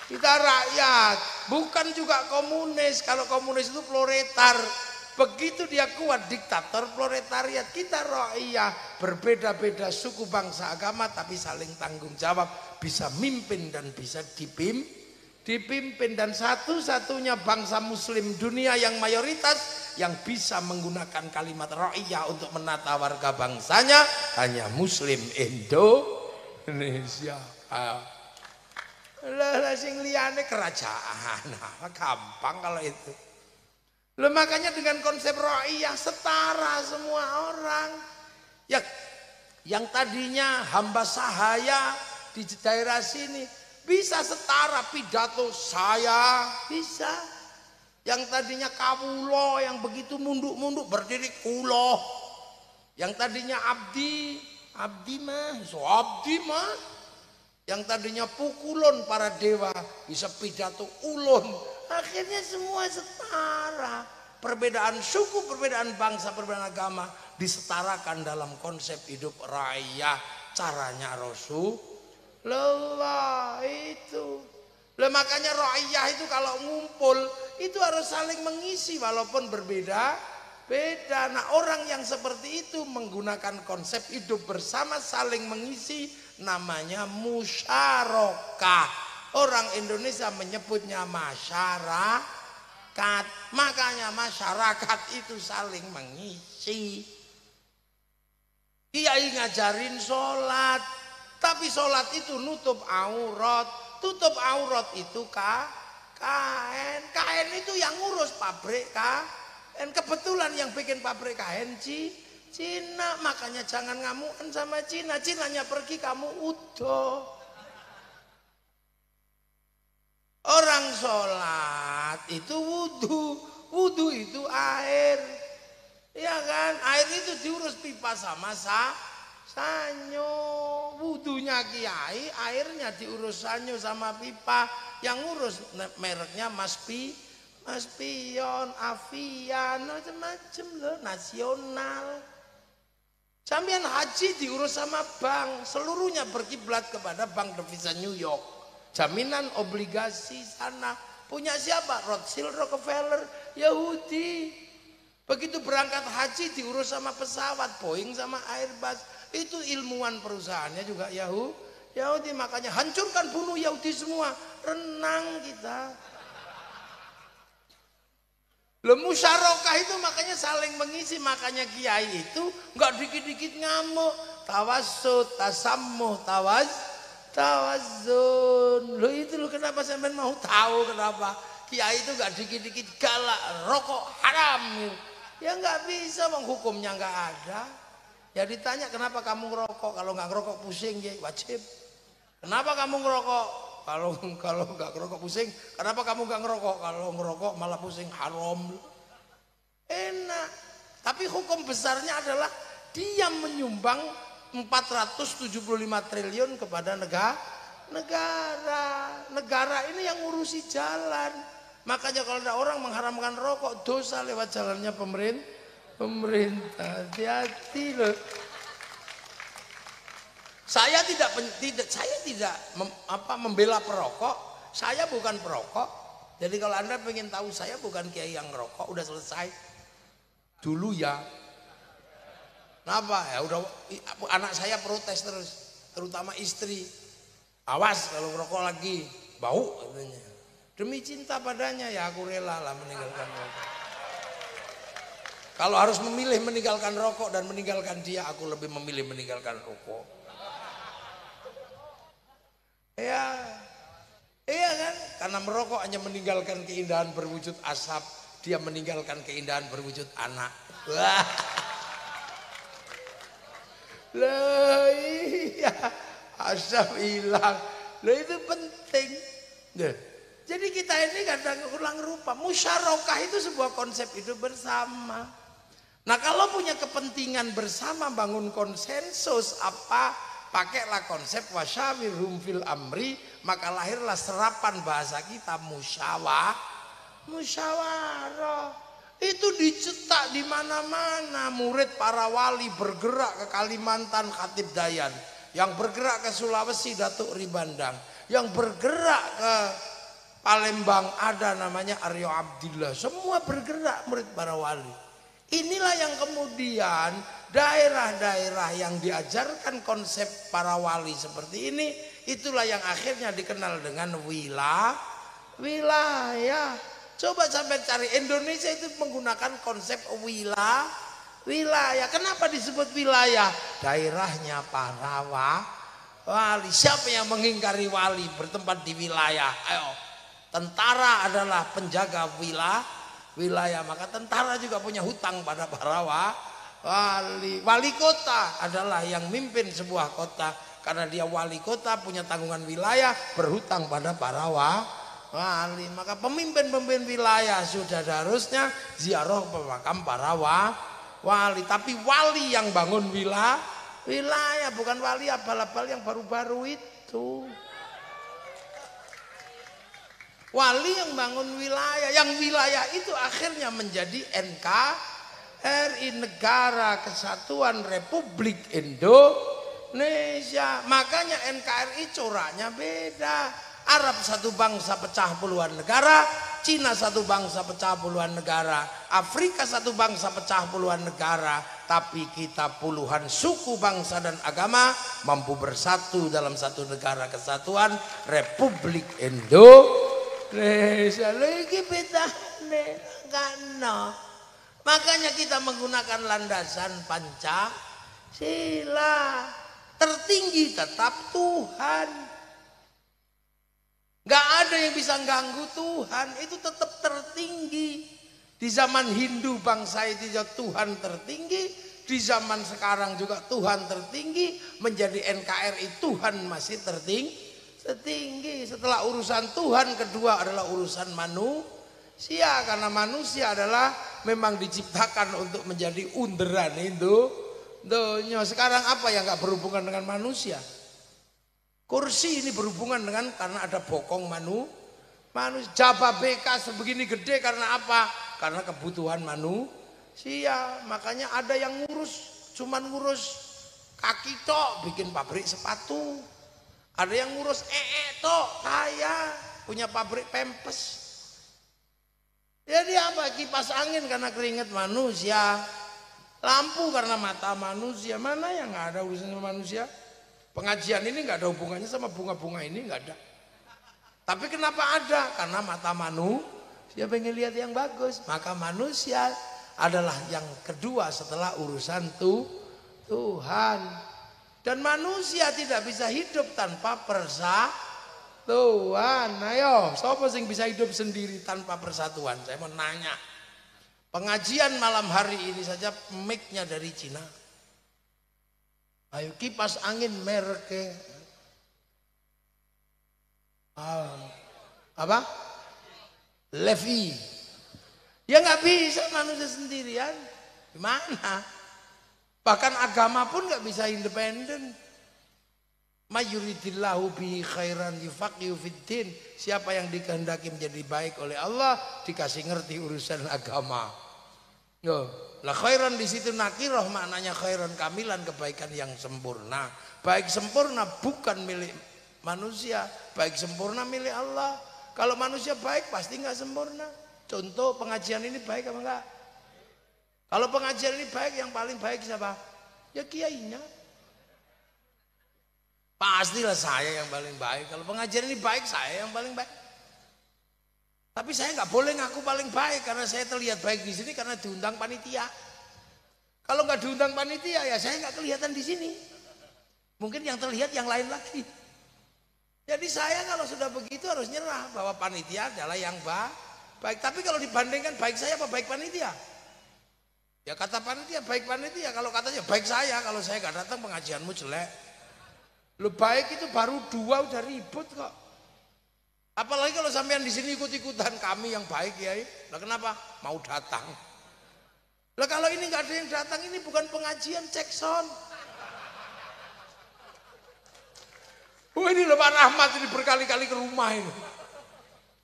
Kita rakyat, bukan juga komunis. Kalau komunis itu proletar. Begitu dia kuat diktator proletariat. Kita ra'iyah, berbeda-beda suku, bangsa, agama, tapi saling tanggung jawab, bisa mimpin dan bisa dipimpin. Dan satu-satunya bangsa muslim dunia yang mayoritas yang bisa menggunakan kalimat ra'iyah untuk menata warga bangsanya hanya muslim Indonesia. Lah sing liyane kerajaan. Gampang kalau itu. Lah makanya dengan konsep ra'iyah setara semua orang. Ya, yang tadinya hamba sahaya di daerah sini bisa setara pidato saya bisa. Yang tadinya kawulo yang begitu munduk-munduk berdiri kulo. Yang tadinya abdi mah. Yang tadinya pukulun para dewa bisa pidato ulun. Akhirnya semua setara. Perbedaan suku, perbedaan bangsa, perbedaan agama disetarakan dalam konsep hidup raya. Caranya Rasulullah itu. Makanya raya itu kalau ngumpul itu harus saling mengisi walaupun berbeda. Nah, orang yang seperti itu menggunakan konsep hidup bersama saling mengisi, namanya musyarakah. Orang Indonesia menyebutnya masyarakat. Makanya masyarakat itu saling mengisi. Kiai ngajarin sholat, tapi sholat itu nutup aurat. Tutup aurat itu kain. Kain itu yang ngurus pabrik dan kebetulan yang bikin pabrik kain Cina. Makanya jangan ngamukan sama Cina. Cinanya pergi, kamu udah. Orang sholat itu wudhu itu air, ya kan? Air itu diurus pipa sama sanyo. Wudhunya kiai, airnya diurus sanyo sama pipa. Yang ngurus mereknya Mas Pion, Avian, macam-macam loh, nasional. Sampean haji diurus sama bank, seluruhnya berkiblat kepada Bank Devisa New York. Jaminan obligasi sana punya siapa? Rothschild, Rockefeller, Yahudi. Begitu berangkat haji diurus sama pesawat Boeing sama Airbus. Itu ilmuwan perusahaannya juga Yahudi. Makanya hancurkan, bunuh Yahudi semua. Renang kita. Musyarakah itu makanya saling mengisi. Makanya kiai itu nggak dikit-dikit ngamuk. Tawassut, tasammuh, tawazun. Itu kenapa sampean mau tahu kenapa kiai itu nggak dikit-dikit galak, rokok haram. Ya nggak bisa, hukumnya nggak ada. Ya ditanya kenapa kamu ngerokok, kalau nggak ngerokok pusing ya wajib. Kenapa kamu ngerokok? Kalau nggak ngerokok pusing, kenapa kamu nggak ngerokok? Kalau ngerokok malah pusing, haram. Enak. Tapi hukum besarnya adalah dia menyumbang 475 triliun kepada negara. Negara ini yang ngurusi jalan. Makanya kalau ada orang mengharamkan rokok, dosa lewat jalannya pemerintah. Hati-hati loh. Saya tidak membela perokok. Saya bukan perokok. Jadi kalau Anda pengen tahu, saya bukan kiai yang ngerokok. Udah selesai. Dulu ya. Kenapa? Ya udah, anak saya protes terus, terutama istri. Awas kalau ngerokok lagi, bau katanya. Demi cinta padanya ya aku rela lah meninggalkan rokok. Kalau harus memilih meninggalkan rokok dan meninggalkan dia, aku lebih memilih meninggalkan rokok. Ya, iya kan? Karena merokok hanya meninggalkan keindahan berwujud asap, dia meninggalkan keindahan berwujud anak. Wah. Lah iya, asap hilang. Lah itu penting. Jadi kita ini kadang ulang rupa. Musyarakah itu sebuah konsep hidup bersama. Nah kalau punya kepentingan bersama, bangun konsensus apa? Pakailah konsep wasyawirhum fil amri, maka lahirlah serapan bahasa kita musyawarah. Itu dicetak di mana-mana. Murid para wali bergerak ke Kalimantan, Khatib Dayan. Yang bergerak ke Sulawesi, Datuk Ribandang. Yang bergerak ke Palembang ada namanya Aryo Abdillah. Semua bergerak murid para wali. Inilah yang kemudian daerah-daerah yang diajarkan konsep para wali seperti ini, itulah yang akhirnya dikenal dengan wilayah. Coba sampai cari, Indonesia itu menggunakan konsep wilayah. Kenapa disebut wilayah? Daerahnya para wali. Siapa yang mengingkari wali bertempat di wilayah? Ayo, tentara adalah penjaga wilayah, maka tentara juga punya hutang pada para wali. Wali kota adalah yang mimpin sebuah kota, karena dia wali kota punya tanggungan wilayah, berhutang pada para wali. Maka pemimpin wilayah sudah harusnya ziarah ke makam para wali, tapi wali yang bangun wilayah, bukan wali abal-abal yang baru-baru itu. Wali yang bangun wilayah, yang wilayah itu akhirnya menjadi NKRI, Negara Kesatuan Republik Indonesia. Makanya NKRI coraknya beda. Arab satu bangsa pecah puluhan negara, Cina satu bangsa pecah puluhan negara, Afrika satu bangsa pecah puluhan negara, tapi kita puluhan suku, bangsa dan agama mampu bersatu dalam satu negara kesatuan Republik Indonesia. Lagi beda karena makanya kita menggunakan landasan Pancasila. Tertinggi tetap Tuhan. Gak ada yang bisa ganggu Tuhan, itu tetap tertinggi. Di zaman Hindu bangsa itu Tuhan tertinggi, di zaman sekarang juga Tuhan tertinggi, menjadi NKRI Tuhan masih tertinggi. Setelah urusan Tuhan, kedua adalah urusan manusia, karena manusia adalah memang diciptakan untuk menjadi underan itu. Sekarang apa yang gak berhubungan dengan manusia? Kursi ini berhubungan dengan karena ada bokong manusia. Jabah BK sebegini gede karena apa? Karena kebutuhan manusia. Makanya ada yang cuman ngurus kaki tok, bikin pabrik sepatu. Ada yang ngurus tok, kaya, punya pabrik pempes. Jadi apa? Kipas angin karena keringat manusia. Lampu karena mata manusia. Mana yang nggak ada urusan sama manusia? Pengajian ini nggak ada hubungannya sama bunga-bunga ini, nggak ada. Tapi kenapa ada? Karena mata manusia pengen lihat yang bagus. Maka manusia adalah yang kedua setelah urusan Tuhan. Dan manusia tidak bisa hidup tanpa persatuan. Ayo, siapa yang bisa hidup sendiri tanpa persatuan? Saya mau nanya. Pengajian malam hari ini saja mic-nya dari Cina. Ayo kipas angin merek apa? Levi. Ya nggak bisa manusia sendirian. Gimana? Bahkan agama pun nggak bisa independen. Mayuridillahu bihi khairan yufaqihu fiddin. Siapa yang dikehendaki menjadi baik oleh Allah dikasih ngerti urusan agama. Lah khairan di situ nakirah, maknanya khairan kamilan, kebaikan yang sempurna. Baik sempurna bukan milik manusia, baik sempurna milik Allah. Kalau manusia baik pasti nggak sempurna. Contoh pengajian ini baik apa enggak? Kalau pengajian ini baik, yang paling baik siapa? Ya kiainya. Pastilah saya yang paling baik. Kalau pengajian ini baik, saya yang paling baik. Tapi saya nggak boleh ngaku paling baik karena saya terlihat baik di sini karena diundang panitia. Kalau nggak diundang panitia ya saya nggak kelihatan di sini. Mungkin yang terlihat yang lain lagi. Jadi saya kalau sudah begitu harus nyerah bahwa panitia adalah yang baik. Tapi kalau dibandingkan baik saya apa baik panitia? Ya kata panitia baik panitia. Kalau katanya baik saya, kalau saya nggak datang pengajianmu jelek. Lo baik itu baru 2 udah ribut kok. Apalagi kalau sampean di sini ikut-ikutan kami yang baik ya. Lah kenapa? Mau datang. Lah kalau ini nggak ada yang datang, ini bukan pengajian, cek sound. Oh ini loh Pak Rahmat ini berkali-kali ke rumah ini.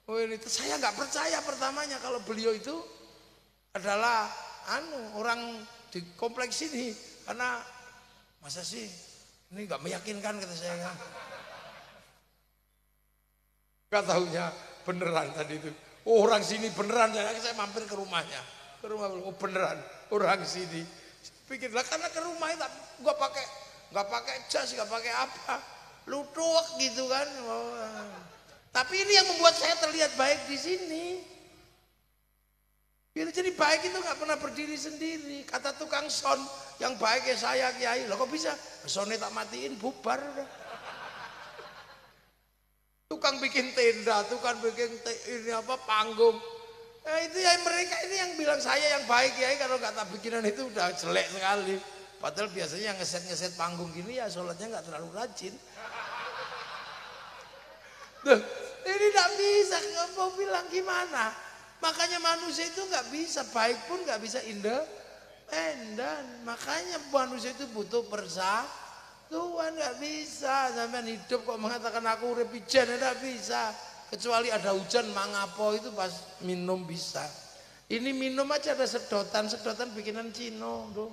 Oh ini saya nggak percaya pertamanya kalau beliau itu adalah orang di kompleks ini, karena masa sih ini nggak meyakinkan kata saya. Gak taunya beneran tadi itu. Oh, orang sini beneran, saya mampir ke rumahnya. Ke rumah, oh beneran orang sini. Pikirlah karena ke rumah itu gua nggak pakai jas, nggak pakai apa, lutuk gitu kan. Oh. Tapi ini yang membuat saya terlihat baik di sini. Jadi baik itu nggak pernah berdiri sendiri. Kata tukang sound yang baik ya saya kiai. Loh kok bisa? Soundnya tak matiin bubar udah. Tukang bikin tenda, tukang bikin ini apa panggung. Nah, itu ya mereka ini yang bilang saya yang baik ya, kalau nggak tak bikinan itu udah jelek sekali. Padahal biasanya yang ngeset panggung gini ya sholatnya nggak terlalu rajin. Tuh, ini nggak bisa, nggak mau bilang gimana. Makanya manusia itu nggak bisa baik pun nggak bisa Medan. Makanya manusia itu butuh persatuan. Nggak bisa sampean hidup kok mengatakan aku urip pijen, nggak bisa. Kecuali ada hujan mangapo itu pas minum bisa. Ini minum aja ada sedotan bikinan Cino tuh.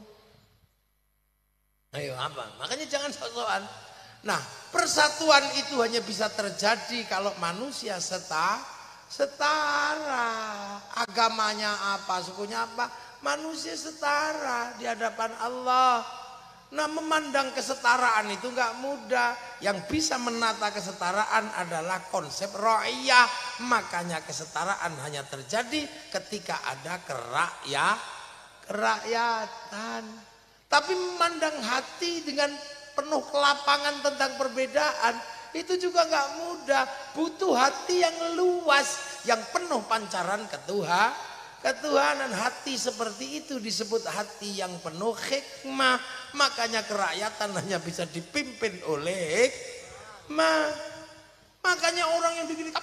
Ayo apa? Makanya jangan sok-sokan. Nah, persatuan itu hanya bisa terjadi kalau manusia setara. Agamanya apa, sukunya apa, manusia setara di hadapan Allah. Nah, memandang kesetaraan itu nggak mudah. Yang bisa menata kesetaraan adalah konsep ra'iyah. Makanya kesetaraan hanya terjadi ketika ada kerakyatan. Tapi memandang hati dengan penuh kelapangan tentang perbedaan itu juga nggak mudah. Butuh hati yang luas, yang penuh pancaran ketuhanan. Hati seperti itu disebut hati yang penuh hikmah. Makanya kerakyatan hanya bisa dipimpin oleh hikmah. Makanya orang yang begini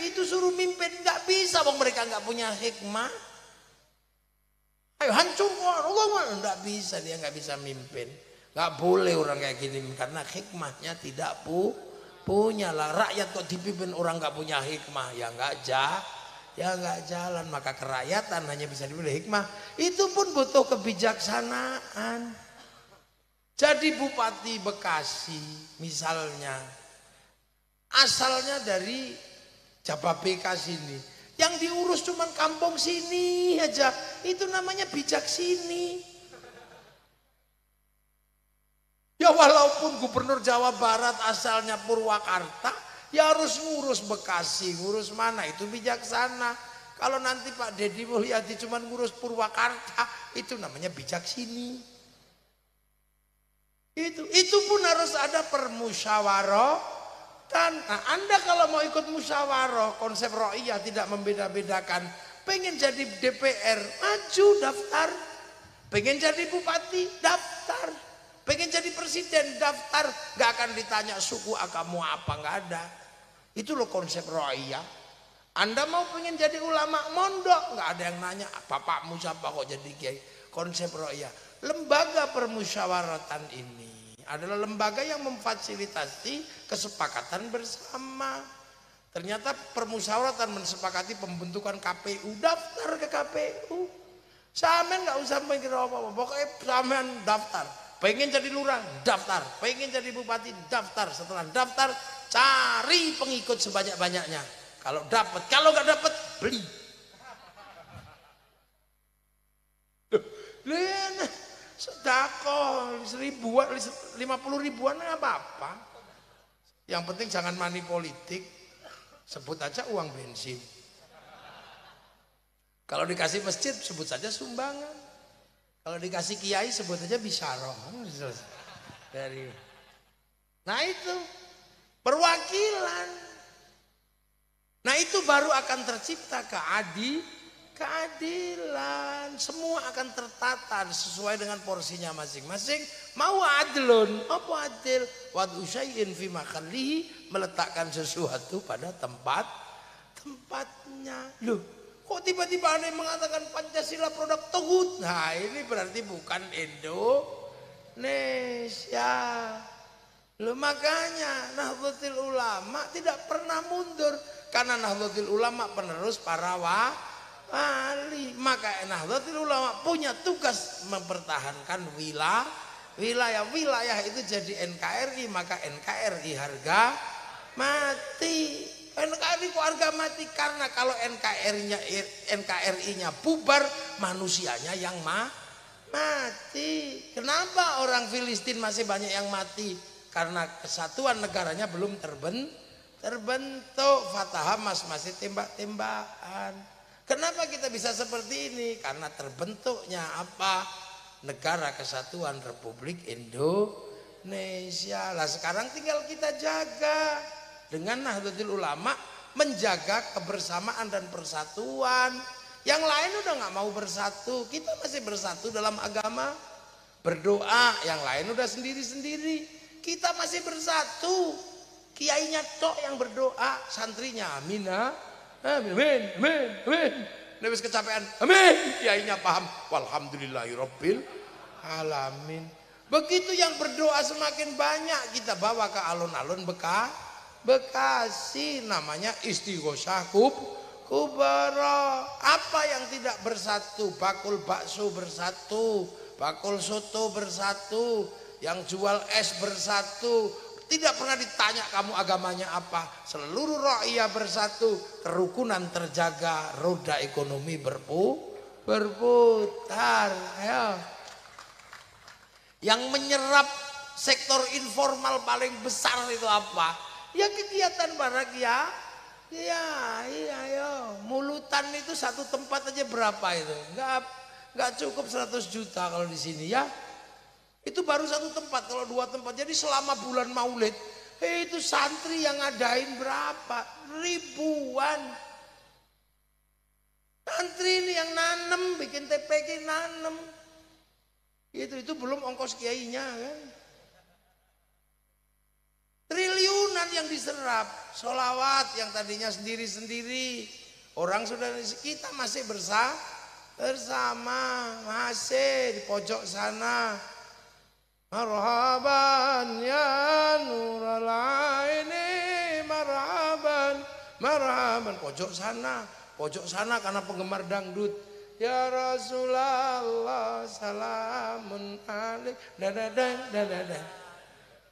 itu suruh mimpin nggak bisa, wong mereka nggak punya hikmah. Ayo hancur Allah, nggak bisa, dia nggak bisa mimpin. Nggak boleh orang kayak gini karena hikmahnya tidak punya lah. Rakyat kok dipimpin orang nggak punya hikmah, ya nggak jalan. Maka kerakyatan hanya bisa dipilih hikmah. Itu pun butuh kebijaksanaan. Jadi Bupati Bekasi misalnya asalnya dari Jababeka sini, yang diurus cuman kampung sini aja, itu namanya bijak sini. Ya walaupun Gubernur Jawa Barat asalnya Purwakarta, ya harus ngurus Bekasi, ngurus mana, itu bijaksana. Kalau nanti Pak Deddy Mulyadi cuma ngurus Purwakarta, itu namanya bijak sini. Itu pun harus ada permusyawaratan. Nah, Anda kalau mau ikut musyawarah, konsep ro'iyah tidak membeda-bedakan. Pengen jadi DPR, maju daftar. Pengen jadi bupati, daftar. Pengen jadi presiden, daftar. Gak akan ditanya suku agama apa, gak ada. Itu loh konsep ro'iyah. Anda mau pengen jadi ulama, mondok, gak ada yang nanya bapakmu siapa kok jadi kiai. Konsep ro'iyah. Lembaga permusyawaratan ini adalah lembaga yang memfasilitasi kesepakatan bersama. Ternyata permusyawaratan mensepakati pembentukan KPU, daftar ke KPU. Samen nggak usah mikir apa-apa, pokoknya samen daftar. Pengen jadi lurah, daftar. Pengen jadi bupati, daftar. Setelah daftar, cari pengikut sebanyak-banyaknya. Kalau dapat, kalau nggak dapat, beli. Lihat, sedekah 50 ribuan apa-apa. Yang penting jangan money politik. Sebut aja uang bensin. Kalau dikasih masjid sebut saja sumbangan. Kalau dikasih kiai sebut aja bisyarah. Nah itu perwakilan. Nah itu baru akan tercipta keadilan. Semua akan tertata sesuai dengan porsinya masing-masing. Mau adlun, apa adil? Wad'u syai'in fi mahallihi, meletakkan sesuatu pada tempatnya. Loh, kok tiba-tiba ada yang mengatakan Pancasila produk togut? Nah ini berarti bukan Indonesia. Loh makanya Nahdlatul Ulama tidak pernah mundur. Karena Nahdlatul Ulama penerus para wali. Maka Nahdlatul Ulama punya tugas mempertahankan wilayah itu jadi NKRI. Maka NKRI harga mati. NKRI kok harga mati? Karena kalau NKRI-nya bubar, manusianya yang mati. Kenapa orang Filistin masih banyak yang mati? Karena kesatuan negaranya belum terbentuk. Fatah Hamas masih tembak-tembakan. Kenapa kita bisa seperti ini? Karena terbentuknya apa? Negara Kesatuan Republik Indonesia. Lah sekarang tinggal kita jaga. Dengan Nahdlatul Ulama menjaga kebersamaan dan persatuan. Yang lain udah nggak mau bersatu. Kita masih bersatu dalam agama. Berdoa, yang lain udah sendiri-sendiri. Kita masih bersatu. Kiainya tok yang berdoa, santrinya amin, amin, amin, amin. wis kecapean. Amin. Kiainya paham. Walhamdulillahirabbil alamin. Begitu yang berdoa semakin banyak kita bawa ke alun-alun Bekasi, namanya istighosah kubara. Apa yang tidak bersatu? Bakul bakso bersatu, bakul soto bersatu, yang jual es bersatu. Tidak pernah ditanya kamu agamanya apa. Seluruh rakyat bersatu, kerukunan terjaga, roda ekonomi berputar. Ayo. Yang menyerap sektor informal paling besar itu apa? Ya kegiatan para kiai. Iya, yo. Mulutan itu satu tempat aja berapa itu? Enggak cukup 100 juta kalau di sini ya. Itu baru satu tempat, kalau 2 tempat. Jadi selama bulan Maulid, itu santri yang ngadain berapa? Ribuan. Santri ini yang nanem, bikin TPK nanem. Itu belum ongkos kiainya kan. Triliunan yang diserap. Sholawat yang tadinya sendiri-sendiri. Orang sudah, kita masih bersama. Masih di pojok sana. Marhaban ya nurul aini, marhaban. Pojok sana karena penggemar dangdut. Ya Rasulullah salamun alaik. Dadadang.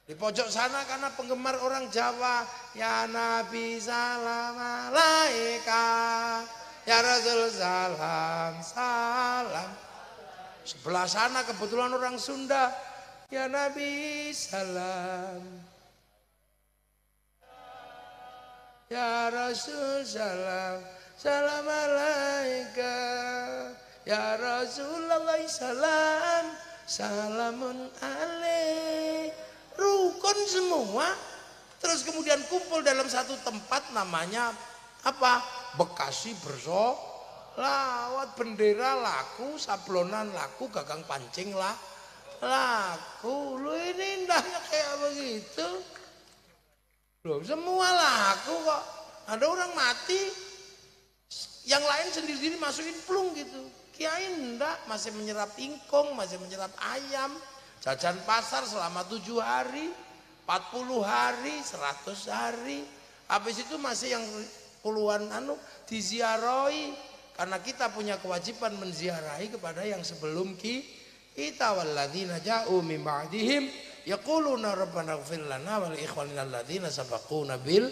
Di pojok sana karena penggemar orang Jawa. Ya Nabi salam alaika, ya Rasul salam. Sebelah sana kebetulan orang Sunda. Ya Nabi salam, ya Rasul salam, salam alaika, ya Rasulullah salam, salamun alaik. Rukun semua. Terus kemudian kumpul dalam satu tempat namanya apa? Bekasi bersolawat, bendera laku, sablonan laku, gagang pancing laku. Lu ini indahnya kayak begitu. Loh, semua laku kok. Ada orang mati, yang lain sendiri-sendiri masukin plung gitu. Kiai enggak, masih menyerap ingkung, masih menyerap ayam. Jajan pasar selama 7 hari, 40 hari, 100 hari. Habis itu masih yang puluhan diziarahi. Karena kita punya kewajiban menziarahi kepada yang sebelum kita. Walladzina ja'u min ba'dihim yaquluna rabbana ighfir lana wa li ikhwanina alladzina sabaquna bil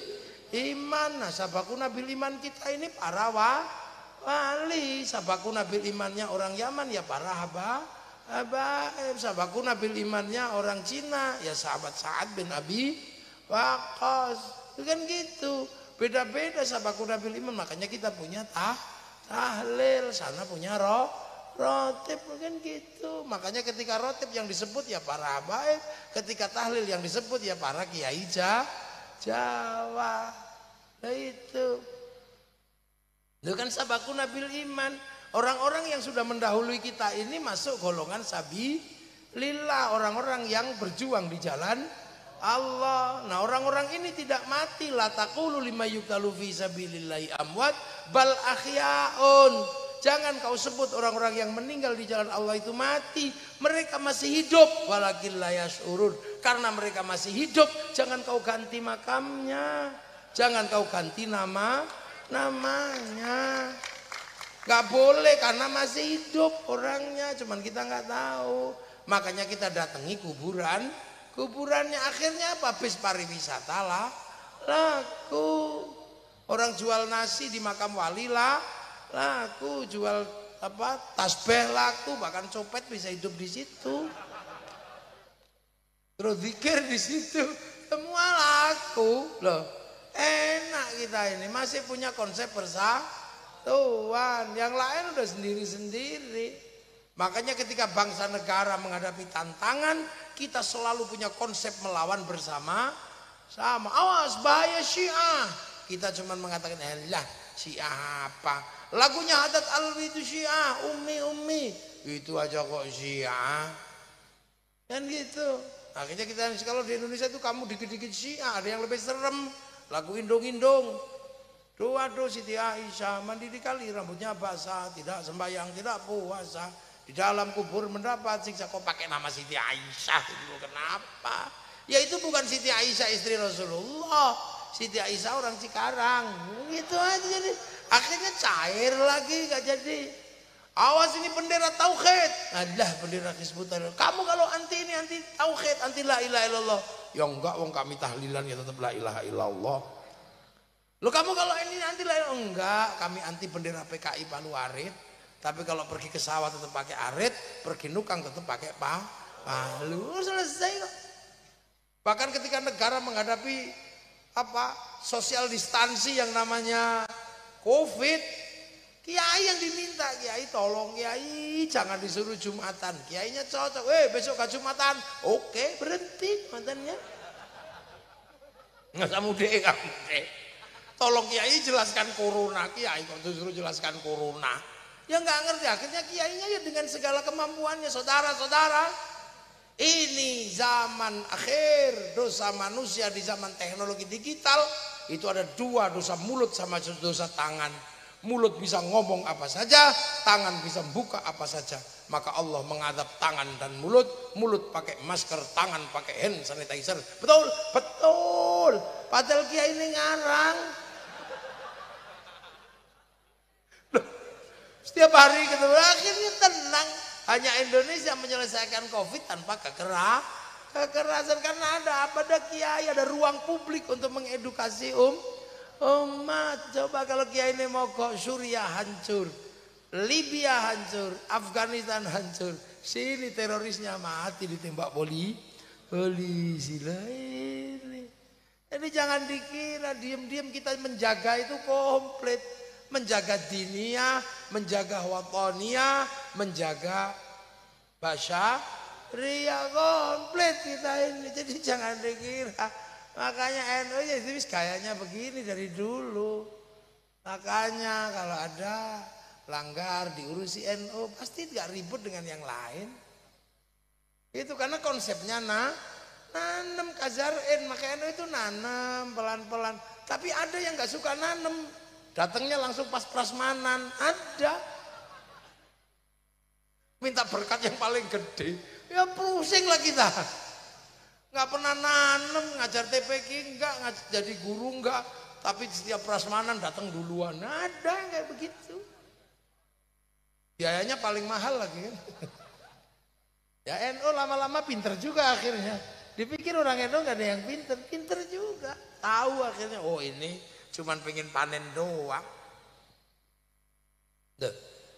iman. Nah, sabaquna bil iman kita ini para wali. Sabaquna bil imannya orang Yaman ya para habaib. Sabaquna bil imannya orang Cina ya sahabat Sa'ad bin Abi Waqqas. Itu kan gitu. Beda-beda sabaquna bil iman. Makanya kita punya tahlil, sana punya rotib kan gitu. Makanya ketika rotib yang disebut ya para habaib, ketika tahlil yang disebut ya para kiai Jawa. Nah itu kan sabaquna bil iman. Orang-orang yang sudah mendahului kita ini masuk golongan sabilillah, orang-orang yang berjuang di jalan Allah. Nah, orang-orang ini tidak mati. La taqulu lima yuqalu fi sabilillahi amwat bal ahyaun. Jangan kau sebut orang-orang yang meninggal di jalan Allah itu mati. Mereka masih hidup. Walakin la yash'urun. Karena mereka masih hidup, jangan kau ganti makamnya. Jangan kau ganti namanya. Gak boleh karena masih hidup orangnya. Cuman kita gak tahu. Makanya kita datangi kuburannya. Akhirnya apa? Bis pariwisata laku. Orang jual nasi di makam wali laku, jual tasbih laku, bahkan copet bisa hidup di situ. Terus zikir di situ, semua laku. Loh, enak kita ini masih punya konsep persatuan. Yang lain udah sendiri-sendiri. Makanya ketika bangsa negara menghadapi tantangan, kita selalu punya konsep melawan bersama. Awas bahaya Syiah. Kita cuma mengatakan lah Syiah apa? Lagunya Haddad Alwi itu Syiah, Ummi. Itu aja kok Syiah. Kan gitu. Akhirnya kita kalau di Indonesia itu kamu dikit-dikit Syiah, ada yang lebih serem. Lagu indung-indung. Doa Siti Aisyah, mandi di kali rambutnya basah, tidak sembahyang, tidak puasa. Di dalam kubur mendapat siksa. Kok pakai nama Siti Aisyah itu kenapa? Ya itu bukan Siti Aisyah istri Rasulullah. Siti Aisyah orang Cikarang. Gitu aja jadi. Akhirnya cair lagi gak jadi. Awas ini bendera tauhid. Adalah bendera Hizbut Tahrir. Kamu kalau anti ini anti tauhid, anti la ilaha illallah. Ya enggak, wong kami tahlilan ya tetap la ilaha illallah. Lo kamu kalau ini anti la ilaha enggak, kami anti bendera PKI Palu Arit. Tapi kalau pergi ke sawah tetap pakai arit, pergi nukang tetap pakai palu. Selesai kok. Bahkan ketika negara menghadapi social distansi yang namanya COVID, kiai yang diminta, kiai tolong kiai jangan disuruh Jumatan. Kiainya cocok, besok gak Jumatan, oke berhenti mantannya. Nggak usah mudik kamu deh. Tolong kiai jelaskan corona, kiai kok disuruh jelaskan corona. Ya nggak ngerti, akhirnya kiainya ya dengan segala kemampuannya, saudara-saudara. Ini zaman akhir, dosa manusia di zaman teknologi digital itu ada dua, dosa mulut sama dosa tangan. Mulut bisa ngomong apa saja, tangan bisa buka apa saja. Maka Allah mengadab tangan dan mulut. Mulut pakai masker, tangan pakai hand sanitizer. Betul, betul. Padahal kiai ini ngarang. Loh, setiap hari ketemu, akhirnya tenang. Hanya Indonesia menyelesaikan COVID tanpa kekerasan. Karena ada kiai, ada ruang publik untuk mengedukasi umat. Coba kalau kiai ini mogok, Suriah hancur, Libya hancur, Afghanistan hancur. Sini terorisnya mati ditembak polisi lain. Jadi jangan dikira diam-diam kita menjaga itu komplit. Menjaga diniyah, menjaga watoniyah, menjaga basyariyah, komplit kita ini. Jadi jangan dikira. Makanya NU ya gayanya begini dari dulu. Makanya kalau ada langgar diurusi NU pasti gak ribut dengan yang lain. Itu karena konsepnya nanam kazarin, maka NU itu nanam pelan-pelan. Tapi ada yang gak suka nanam, datangnya langsung pas prasmanan, ada. Minta berkat yang paling gede, ya pusing lah kita. Nggak pernah nanam, ngajar TPQ enggak, jadi guru enggak, tapi setiap prasmanan datang duluan. Ada kayak begitu. Biayanya paling mahal lagi kan. Ya NU lama-lama pinter juga akhirnya. Dipikir orang NU nggak ada yang pinter juga. Tahu akhirnya, oh ini cuman pengen panen doang.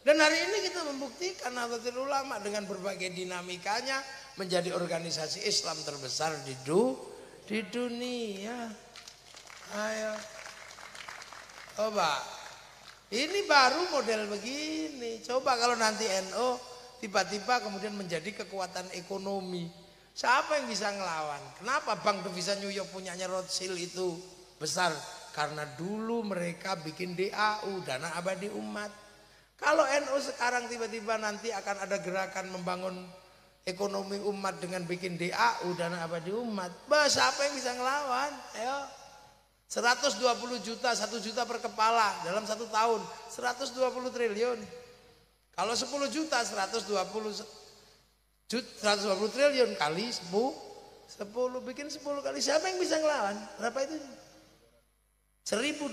Dan hari ini kita membuktikan Nahdlatul Ulama dengan berbagai dinamikanya menjadi organisasi Islam terbesar di dunia. Ayo, coba. Ini baru model begini. Coba kalau nanti NU tiba-tiba kemudian menjadi kekuatan ekonomi. Siapa yang bisa ngelawan? Kenapa Bank Devisa New York punyanya Rothschild itu besar? Karena dulu mereka bikin DAU, Dana Abadi Umat. Kalau NU sekarang tiba-tiba nanti akan ada gerakan membangun ekonomi umat dengan bikin DAU, Dana Abadi Umat. Siapa yang bisa ngelawan? Ayo. 120 juta, 1 juta per kepala dalam 1 tahun. 120 triliun. Kalau 10 juta, 120 triliun kali 10. Bikin 10 kali. Siapa yang bisa ngelawan? Berapa itu? 1.200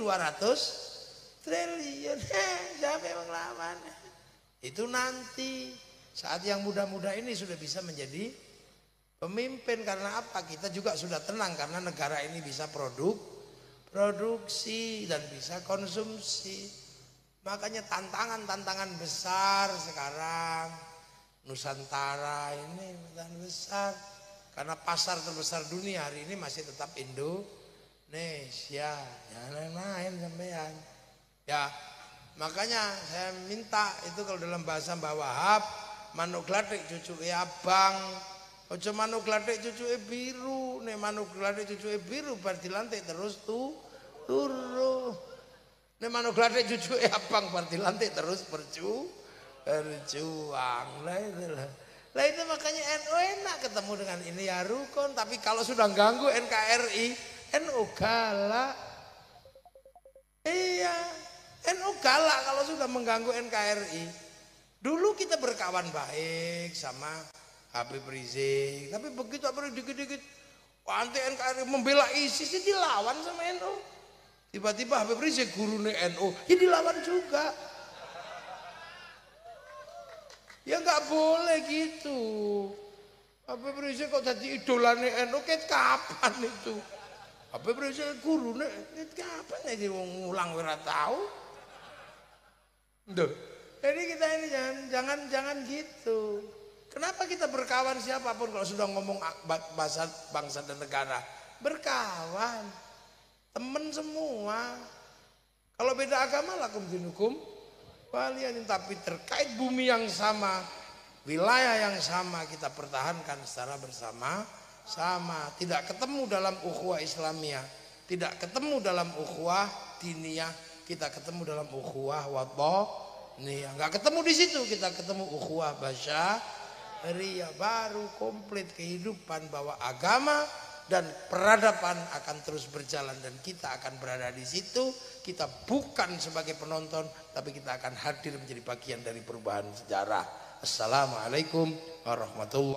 triliun. Siapa yang melawan? Itu nanti saat yang muda-muda ini sudah bisa menjadi pemimpin. Karena apa? Kita juga sudah tenang karena negara ini bisa produksi dan bisa konsumsi. Makanya tantangan besar sekarang Nusantara ini tantangan besar. Karena pasar terbesar dunia hari ini masih tetap Indonesia. Jangan main-main sampean. Ya, makanya saya minta itu kalau dalam bahasa Mbah Wahab, manuk glathik cucuke abang, aja manuk glathik cucuke biru, nek manuk glathik cucuke biru bar dilantik terus turu. Nek manuk glathik cucuke abang bar dilantik terus berjuang. Lah itu makanya NU enak ketemu dengan ini ya rukun, tapi kalau sudah ganggu NKRI, NU galak. Iya, NU galak kalau sudah mengganggu NKRI. Dulu kita berkawan baik sama Habib Rizik, tapi begitu apa dikit-dikit anti NKRI membela ISIS dilawan sama NU. Tiba-tiba Habib Rizik gurune NU, ya dilawan juga. Ya nggak boleh gitu. Habib Rizik kok jadi idolane NU kapan itu? Habib Rizik gurune kapan aja ngulang ora tahu. Duh. Jadi kita ini jangan gitu. Kenapa kita berkawan siapapun kalau sudah ngomong bahasa bangsa dan negara? Berkawan. Temen semua. Kalau beda agama lakum dinukum waliyatin, tapi terkait bumi yang sama, wilayah yang sama kita pertahankan secara bersama-sama. Tidak ketemu dalam ukhuwah Islamiyah, tidak ketemu dalam ukhuwah diniyah, kita ketemu dalam ukhuwah wathoniyah. Enggak ketemu di situ, kita ketemu ukhuwah basyariyah. Baru komplit kehidupan bahwa agama dan peradaban akan terus berjalan dan kita akan berada di situ. Kita bukan sebagai penonton, tapi kita akan hadir menjadi bagian dari perubahan sejarah. Assalamualaikum warahmatullahi wabarakatuh.